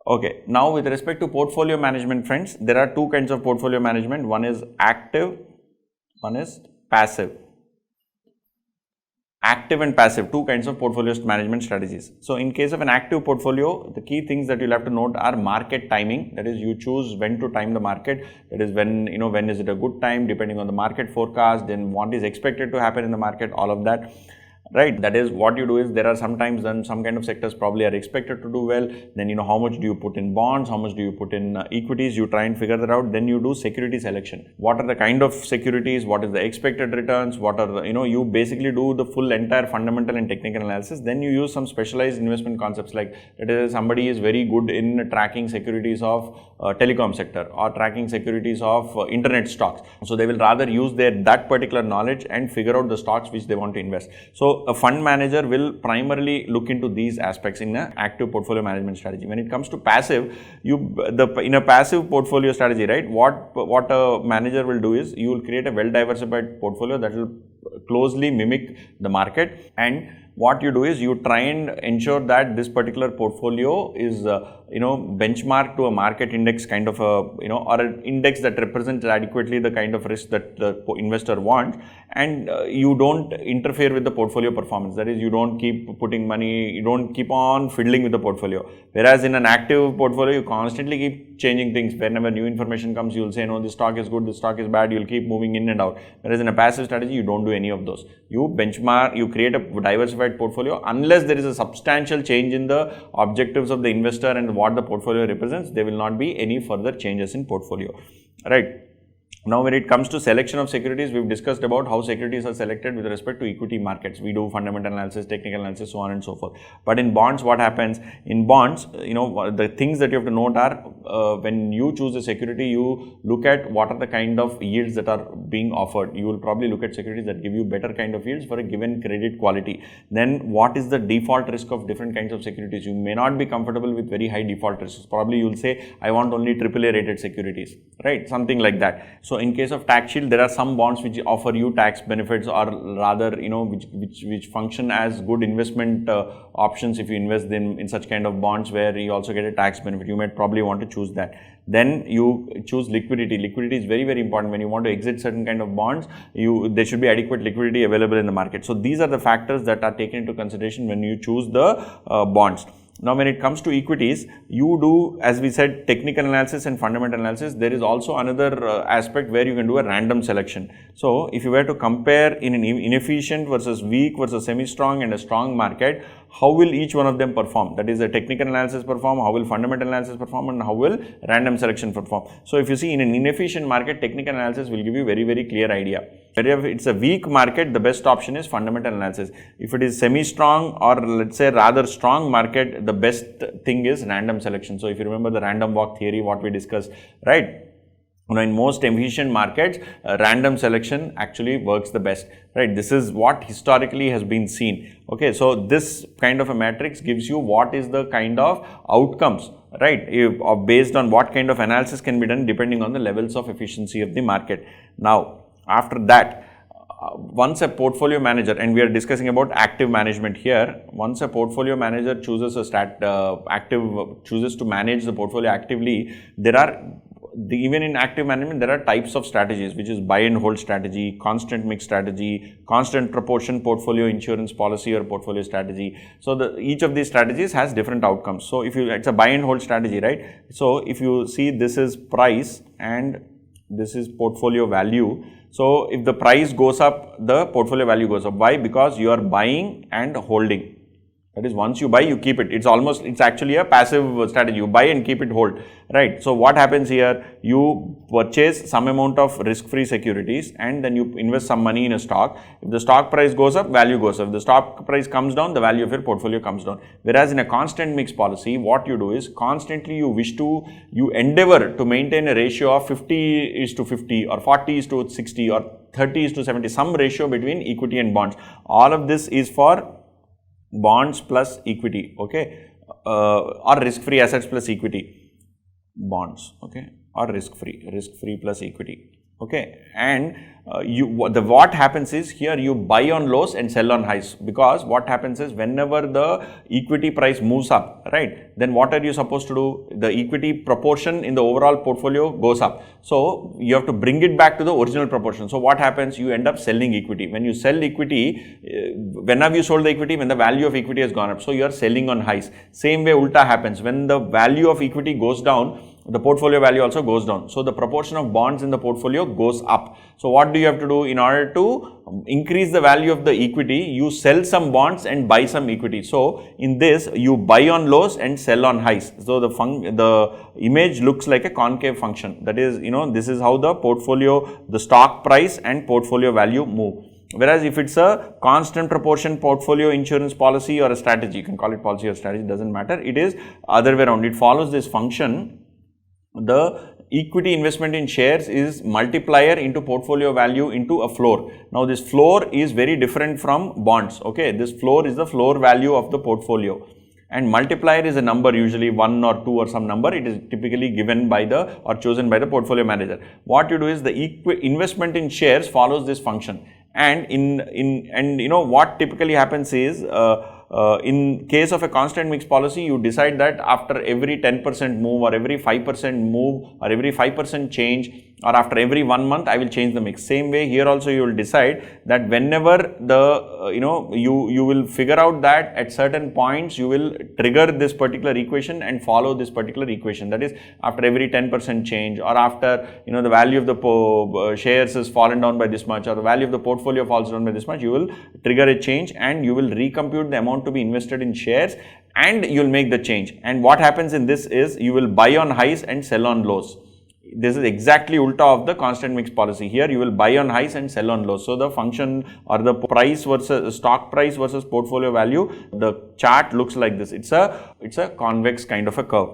Okay, now with respect to portfolio management, friends, there are two kinds of portfolio management. One is active, one is passive. Active and passive, two kinds of portfolio management strategies. So, in case of an active portfolio, the key things that you'll have to note are market timing. That is, you choose when to time the market. That is, when when is it a good time, depending on the market forecast, then what is expected to happen in the market, all of that. Right, that is what you do is there are sometimes then some kind of sectors probably are expected to do well, then how much do you put in bonds, how much do you put in equities, you try and figure that out. Then you do security selection. What are the kind of securities, what is the expected returns, what are the, you basically do the full entire fundamental and technical analysis. Then you use some specialized investment concepts, like that is, somebody is very good in tracking securities of telecom sector or tracking securities of internet stocks. So they will rather use that particular knowledge and figure out the stocks which they want to invest. So a fund manager will primarily look into these aspects in an active portfolio management strategy. When it comes to passive, in a passive portfolio strategy, right, what a manager will do is you will create a well diversified portfolio that will closely mimic the market, and what you do is you try and ensure that this particular portfolio is benchmarked to a market index kind of or an index that represents adequately the kind of risk that the investor wants, and you don't interfere with the portfolio performance. That is, you don't keep putting money, you don't keep on fiddling with the portfolio. Whereas in an active portfolio, you constantly keep changing things. Whenever new information comes, you will say, no, this stock is good, this stock is bad, you will keep moving in and out. Whereas in a passive strategy, you don't do any of those. You benchmark, you create a diversified portfolio. Unless there is a substantial change in the objectives of the investor and what the portfolio represents, there will not be any further changes in portfolio, right? Now, when it comes to selection of securities, we've discussed about how securities are selected with respect to equity markets. We do fundamental analysis, technical analysis, so on and so forth. But in bonds, what happens? In bonds, the things that you have to note are when you choose a security, you look at what are the kind of yields that are being offered. You will probably look at securities that give you better kind of yields for a given credit quality. Then, what is the default risk of different kinds of securities? You may not be comfortable with very high default risks. Probably you will say, I want only AAA rated securities, right? Something like that. So, in case of tax shield, there are some bonds which offer you tax benefits, or rather, which function as good investment options if you invest in such kind of bonds where you also get a tax benefit. You might probably want to choose that. Then you choose liquidity. Liquidity is very, very important. When you want to exit certain kind of bonds, there should be adequate liquidity available in the market. So these are the factors that are taken into consideration when you choose the bonds. Now, when it comes to equities, you do, as we said, technical analysis and fundamental analysis. There is also another aspect where you can do a random selection. So, if you were to compare in an inefficient versus weak versus semi-strong and a strong market, how will each one of them perform? That is, a technical analysis perform, how will fundamental analysis perform, and how will random selection perform? So, if you see in an inefficient market, technical analysis will give you very, very clear idea. Wherever it's a weak market, the best option is fundamental analysis. If it is semi-strong or let's say rather strong market, the best thing is random selection. So if you remember the random walk theory, what we discussed, right? In most efficient markets, random selection actually works the best, right? This is what historically has been seen. Okay, so this kind of a matrix gives you what is the kind of outcomes, right? Based on what kind of analysis can be done depending on the levels of efficiency of the market. Now, after that, once a portfolio manager, and we are discussing about active management here, once a portfolio manager chooses chooses to manage the portfolio actively, there are even in active management, there are types of strategies, which is buy and hold strategy, constant mix strategy, constant proportion portfolio insurance policy or portfolio strategy. So each of these strategies has different outcomes. So if it's a buy and hold strategy, right? So if you see, this is price and this is portfolio value. So if the price goes up, the portfolio value goes up. Why? Because you are buying and holding. That is, once you buy, you keep it. It's actually a passive strategy. You buy and keep it, hold, right? So what happens here? You purchase some amount of risk-free securities and then you invest some money in a stock. If the stock price goes up, value goes up. If the stock price comes down, the value of your portfolio comes down. Whereas in a constant mix policy, what you do is constantly you endeavor to maintain a ratio of 50:50 or 40:60 or 30:70, some ratio between equity and bonds. All of this is for bonds plus equity, okay, or risk-free assets plus equity, bonds, okay, or risk-free plus equity, okay. And what happens is, here you buy on lows and sell on highs, because what happens is, whenever the equity price moves up, right, then what are you supposed to do? The equity proportion in the overall portfolio goes up, so you have to bring it back to the original proportion. So what happens? You end up selling equity. When you sell equity, when have you sold the equity? When the value of equity has gone up, so you are selling on highs. Same way ulta happens. When the value of equity goes down, the portfolio value also goes down. So the proportion of bonds in the portfolio goes up. So what do you have to do in order to increase the value of the equity? You sell some bonds and buy some equity. So in this, you buy on lows and sell on highs. So the image looks like a concave function. That is, this is how the portfolio, the stock price and portfolio value move. Whereas if it's a constant proportion portfolio insurance policy or a strategy, you can call it policy or strategy, doesn't matter. It is other way around. It follows this function. The equity investment in shares is multiplier into portfolio value into a floor. Now this floor is very different from bonds, okay. This floor is the floor value of the portfolio, and multiplier is a number, usually 1 or 2 or some number. It is typically given by or chosen by the portfolio manager. What you do is, the investment in shares follows this function, and what typically happens is, in case of a constant mix policy, you decide that after every 10% move or every 5% move or every 5% change, or after every 1 month, I will change the mix. Same way here also, you will decide that whenever the you will figure out that at certain points you will trigger this particular equation and follow this particular equation. That is, after every 10% change, or after the value of the shares has fallen down by this much, or the value of the portfolio falls down by this much, you will trigger a change and you will recompute the amount to be invested in shares and you will make the change. And what happens in this is, you will buy on highs and sell on lows. This is exactly ulta of the constant mix policy. Here you will buy on highs and sell on lows. So the function, or the price versus stock price versus portfolio value, the chart looks like this. It's a convex kind of a curve,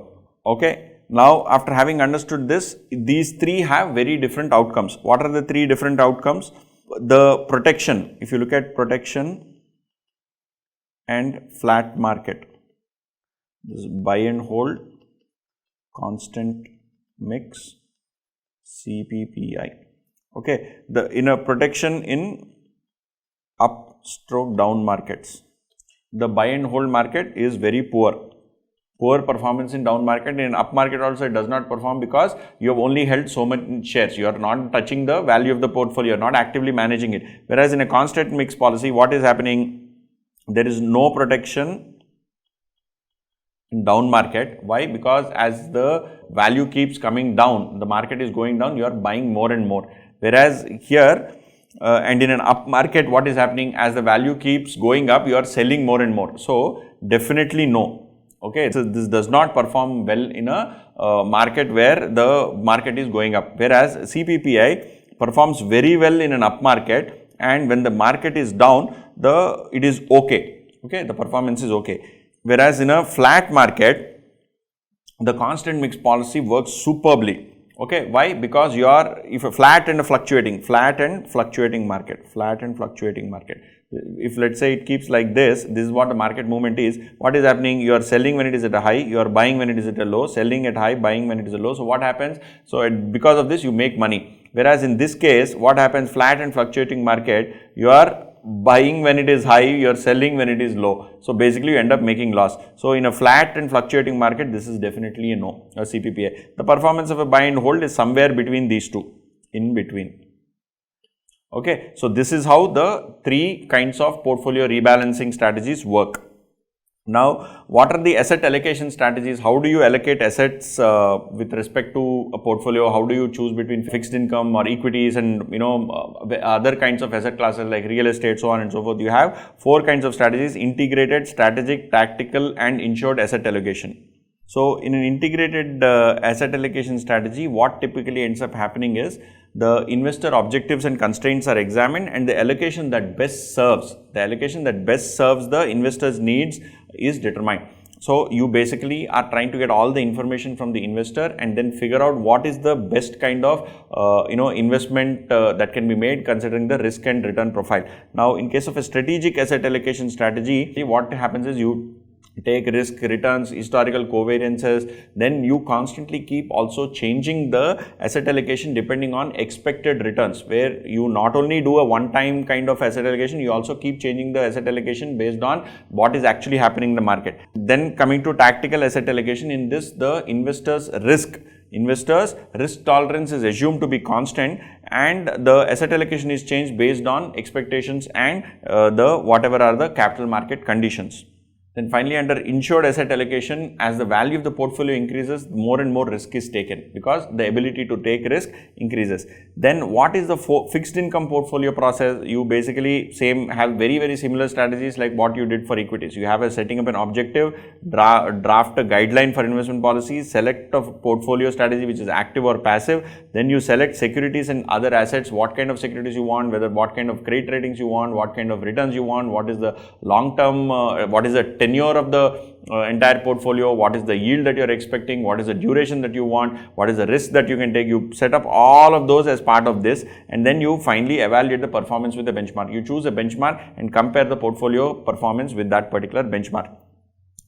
okay. Now after having understood this, these three have very different outcomes. What are the three different outcomes? The protection, if you look at protection and flat market, this is buy and hold, constant mix, CPPI, okay. In a protection in up stroke down markets, the buy and hold market is very poor performance in down market. In up market also, it does not perform because you have only held so many shares. You are not touching the value of the portfolio, not actively managing it. Whereas in a constant mix policy, what is happening? There is no protection in down market. Why? Because as the value keeps coming down, the market is going down, you are buying more and more. Whereas here and in an up market, what is happening? As the value keeps going up, you are selling more and more. So definitely no, okay. So this does not perform well in a market where the market is going up. Whereas CPPI, performs very well in an up market, and when the market is down, it is okay. Okay, the performance is okay. Whereas in a flat market, the constant mix policy works superbly. Okay, why? Because if a flat and fluctuating market. If let's say it keeps like this is what the market movement is. What is happening? You are selling when it is at a high, you are buying when it is at a low, selling at high, buying when it is a low. So what happens? So because of this, you make money. Whereas in this case, what happens? Flat and fluctuating market, you are buying when it is high, you are selling when it is low. So basically you end up making loss. So in a flat and fluctuating market, this is definitely a no, a CPPA. The performance of a buy and hold is somewhere between these two, in between. Okay, so this is how the three kinds of portfolio rebalancing strategies work. Now, what are the asset allocation strategies? How do you allocate assets with respect to a portfolio? How do you choose between fixed income or equities and other kinds of asset classes like real estate, so on and so forth? You have four kinds of strategies: integrated, strategic, tactical, and insured asset allocation. So, in an integrated asset allocation strategy, what typically ends up happening is the investor objectives and constraints are examined, and the allocation that best serves the investor's needs is determined. So, you basically are trying to get all the information from the investor and then figure out what is the best kind of investment that can be made considering the risk and return profile. Now, in case of a strategic asset allocation strategy, what happens is you take risk, returns, historical covariances, then you constantly keep also changing the asset allocation depending on expected returns, where you not only do a one-time kind of asset allocation, you also keep changing the asset allocation based on what is actually happening in the market. Then coming to tactical asset allocation, in this the investor's risk tolerance is assumed to be constant, and the asset allocation is changed based on expectations and whatever are the capital market conditions. Then finally, under insured asset allocation, as the value of the portfolio increases, more and more risk is taken because the ability to take risk increases. Then what is the fixed income portfolio process? You basically have very similar strategies like what you did for equities. You have setting up an objective, draft a guideline for investment policies, select a portfolio strategy which is active or passive. Then you select securities and other assets, what kind of securities you want, what kind of credit ratings you want, what kind of returns you want, what is the long term, what is the tenure of the entire portfolio, what is the yield that you are expecting, what is the duration that you want, what is the risk that you can take. You set up all of those as part of this, and then you finally evaluate the performance with a benchmark. You choose a benchmark and compare the portfolio performance with that particular benchmark.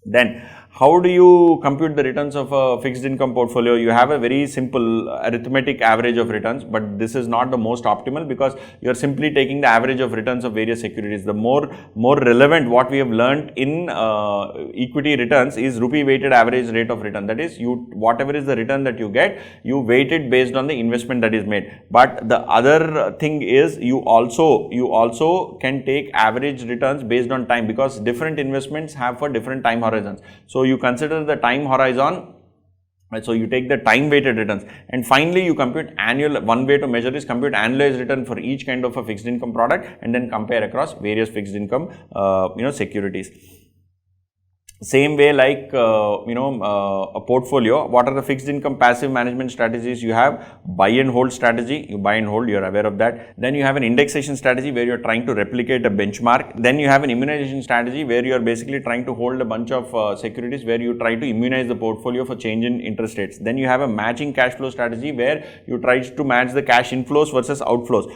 Then how do you compute the returns of a fixed income portfolio? You have a very simple arithmetic average of returns, but this is not the most optimal because you are simply taking the average of returns of various securities. The more relevant what we have learned in equity returns is rupee weighted average rate of return. That is, whatever is the return that you get, you weight it based on the investment that is made. But the other thing is you also can take average returns based on time, because different investments have for different time horizons. So you consider the time horizon, so you take the time weighted returns, and finally you compute annual. One way to measure is compute annualized return for each kind of a fixed income product and then compare across various fixed income securities. Same way like a portfolio, what are the fixed income passive management strategies? You have buy and hold strategy, you buy and hold, you are aware of that. Then you have an indexation strategy where you are trying to replicate a benchmark. Then you have an immunization strategy where you are basically trying to hold a bunch of securities where you try to immunize the portfolio for change in interest rates. Then you have a matching cash flow strategy where you try to match the cash inflows versus outflows.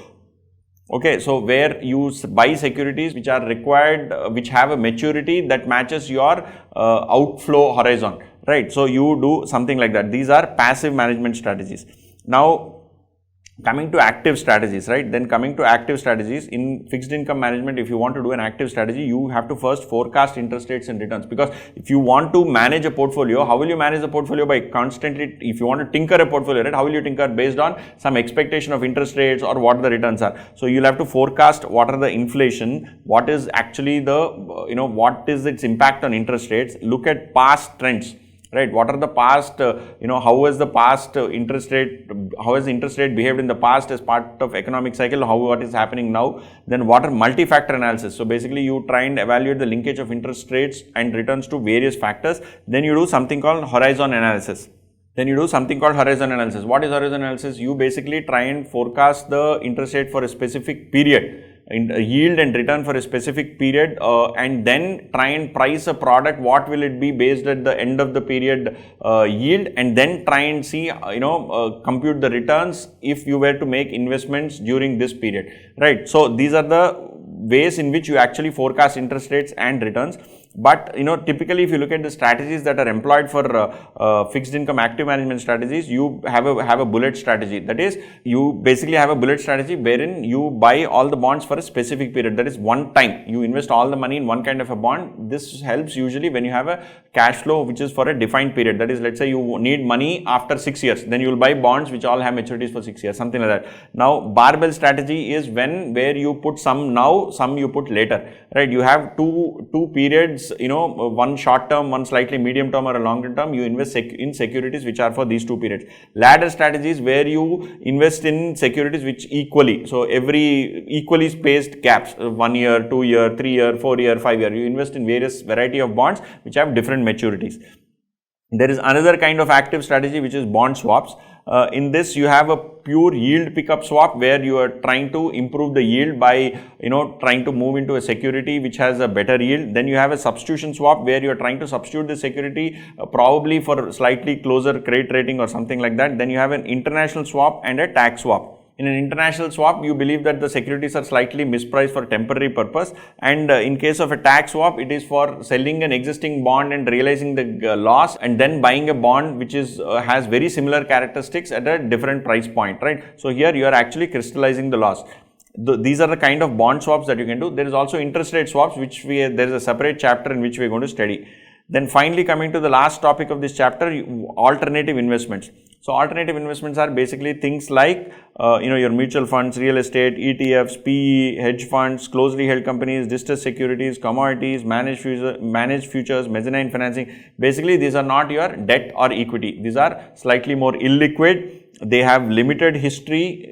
Okay, so where you buy securities which are required, which have a maturity that matches your outflow horizon, right? So you do something like that. These are passive management strategies. Now, coming to active strategies, right? Then coming to active strategies in fixed income management, if you want to do an active strategy, you have to first forecast interest rates and returns, because if you want to manage a portfolio, how will you manage the portfolio? By constantly, if you want to tinker a portfolio, right? How will you tinker? Based on some expectation of interest rates or what the returns are. So you'll have to forecast what are the inflation, what is actually the, what is its impact on interest rates, look at past trends. Right, what are the past, how has the past interest rate, how has the interest rate behaved in the past as part of economic cycle, what is happening now. Then what are multi-factor analysis? So basically you try and evaluate the linkage of interest rates and returns to various factors. Then you do something called horizon analysis. Then you do something called horizon analysis. What is horizon analysis? You basically try and forecast the interest rate for a specific period, yield and return for a specific period, and then try and price a product. What will it be based at the end of the period yield, and then try and see, compute the returns if you were to make investments during this period, right? So these are the ways in which you actually forecast interest rates and returns. But typically if you look at the strategies that are employed for fixed income active management strategies, you have a bullet strategy. That is, you basically have a bullet strategy wherein you buy all the bonds for a specific period. That is, one time you invest all the money in one kind of a bond. This helps usually when you have a cash flow which is for a defined period. That is, let's say you need money after 6 years, then you will buy bonds which all have maturities for 6 years, something like that. Now barbell strategy is where you put some now, some you put later, right? You have two periods, one short term, one slightly medium term or a longer term. You invest in securities which are for these 2 periods. Ladder strategies where you invest in securities which equally, so every equally spaced gaps, 1 year, 2 year, 3 year, 4 year, 5 year, you invest in various variety of bonds which have different maturities. There is another kind of active strategy which is bond swaps. In this you have a pure yield pickup swap where you are trying to improve the yield by trying to move into a security which has a better yield. Then you have a substitution swap where you are trying to substitute the security probably for slightly closer credit rating or something like that. Then you have an international swap and a tax swap. In an international swap, you believe that the securities are slightly mispriced for temporary purpose, and in case of a tax swap, it is for selling an existing bond and realizing the loss, and then buying a bond which is has very similar characteristics at a different price point, right? So here you are actually crystallizing the loss. These are the kind of bond swaps that you can do. There is also interest rate swaps, which there is a separate chapter in which we are going to study. Then finally, coming to the last topic of this chapter, alternative investments. So alternative investments are basically things like your mutual funds, real estate, ETFs, PE, hedge funds, closely held companies, distressed securities, commodities, managed futures, mezzanine financing. Basically, these are not your debt or equity. These are slightly more illiquid. They have limited history,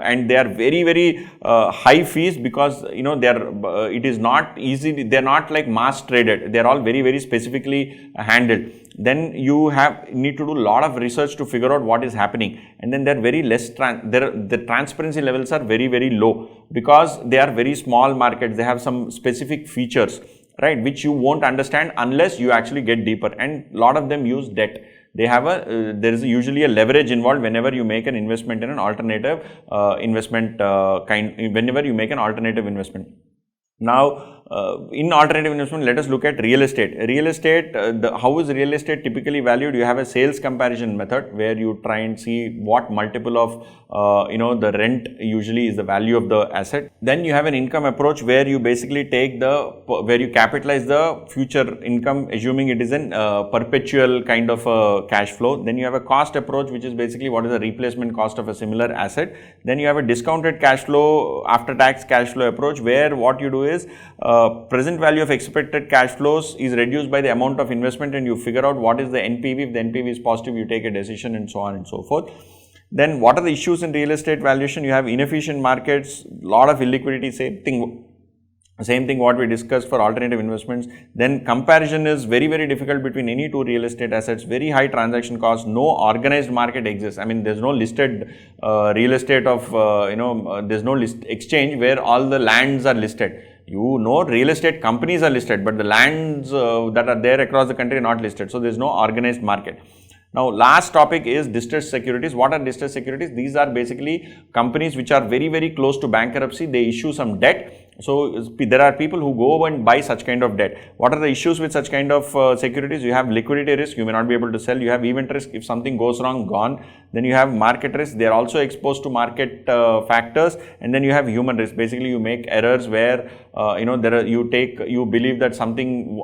and they are very, very high fees because they are. It is not easy. They are not like mass traded. They are all very, very specifically handled. Then you need to do a lot of research to figure out what is happening, and then they are very less. The transparency levels are very, very low because they are very small markets. They have some specific features, right, which you won't understand unless you actually get deeper. And a lot of them use debt. They have there is usually a leverage involved whenever you make an investment in an alternative investment whenever you make an alternative investment. Now, in alternative investment, let us look at real estate. Real estate, how is real estate typically valued? You have a sales comparison method where you try and see what multiple of the rent usually is the value of the asset. Then you have an income approach where you basically where you capitalize the future income, assuming it is an perpetual kind of cash flow. Then you have a cost approach, which is basically what is the replacement cost of a similar asset. Then you have a discounted cash flow, after tax cash flow approach, where what you do is present value of expected cash flows is reduced by the amount of investment, and you figure out what is the NPV. If the NPV is positive, you take a decision, and so on and so forth. Then what are the issues in real estate valuation? You have inefficient markets, lot of illiquidity, same thing what we discussed for alternative investments. Then comparison is very, very difficult between any 2 real estate assets, very high transaction costs, no organized market exists. I mean, there's no listed real estate of, there's no exchange where all the lands are listed. Real estate companies are listed, but the lands that are there across the country are not listed. So there's no organized market. Now, last topic is distressed securities. What are distressed securities? These are basically companies which are very, very close to bankruptcy. They issue some debt. So there are people who go and buy such kind of debt. What are the issues with such kind of securities? You have liquidity risk. You may not be able to sell. You have event risk. If something goes wrong, gone. Then you have market risk. They are also exposed to market factors. And then you have human risk. Basically, you make errors where you believe that something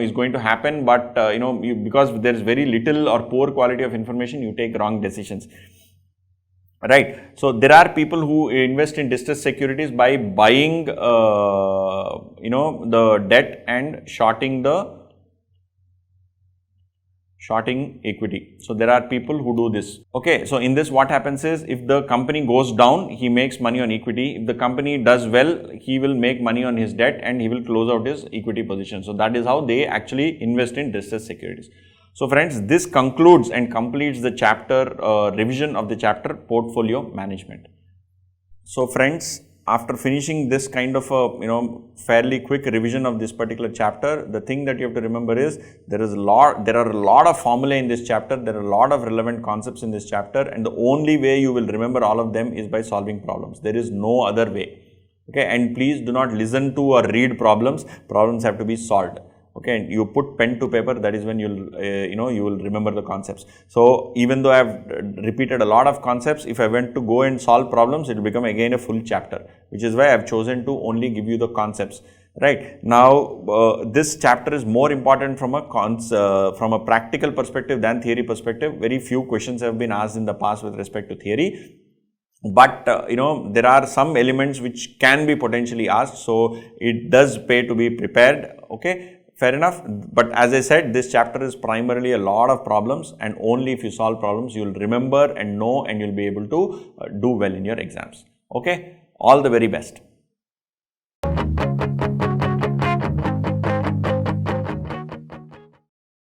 is going to happen, but because there is very little or poor quality of information, you take wrong decisions. Right. So there are people who invest in distressed securities by buying, the debt and shorting equity. So there are people who do this. Okay. So in this, what happens is, if the company goes down, he makes money on equity. If the company does well, he will make money on his debt and he will close out his equity position. So that is how they actually invest in distressed securities. So friends, this concludes and completes the chapter, revision of the chapter Portfolio Management. So friends, after finishing this kind of a fairly quick revision of this particular chapter, the thing that you have to remember is there are a lot of formulae in this chapter, there are a lot of relevant concepts in this chapter, and the only way you will remember all of them is by solving problems. There is no other way. Okay, and please do not listen to or read problems. Problems have to be solved. Okay, and you put pen to paper, that is when you'll you will remember the concepts. So even though I have repeated a lot of concepts, if I went to go and solve problems, it will become again a full chapter, which is why I have chosen to only give you the concepts. Right now, this chapter is more important from a practical perspective than theory perspective. Very few questions have been asked in the past with respect to theory. But there are some elements which can be potentially asked, so it does pay to be prepared. Okay, fair enough. But as I said, this chapter is primarily a lot of problems, and only if you solve problems you will remember and know, and you will be able to do well in your exams. Okay, all the very best.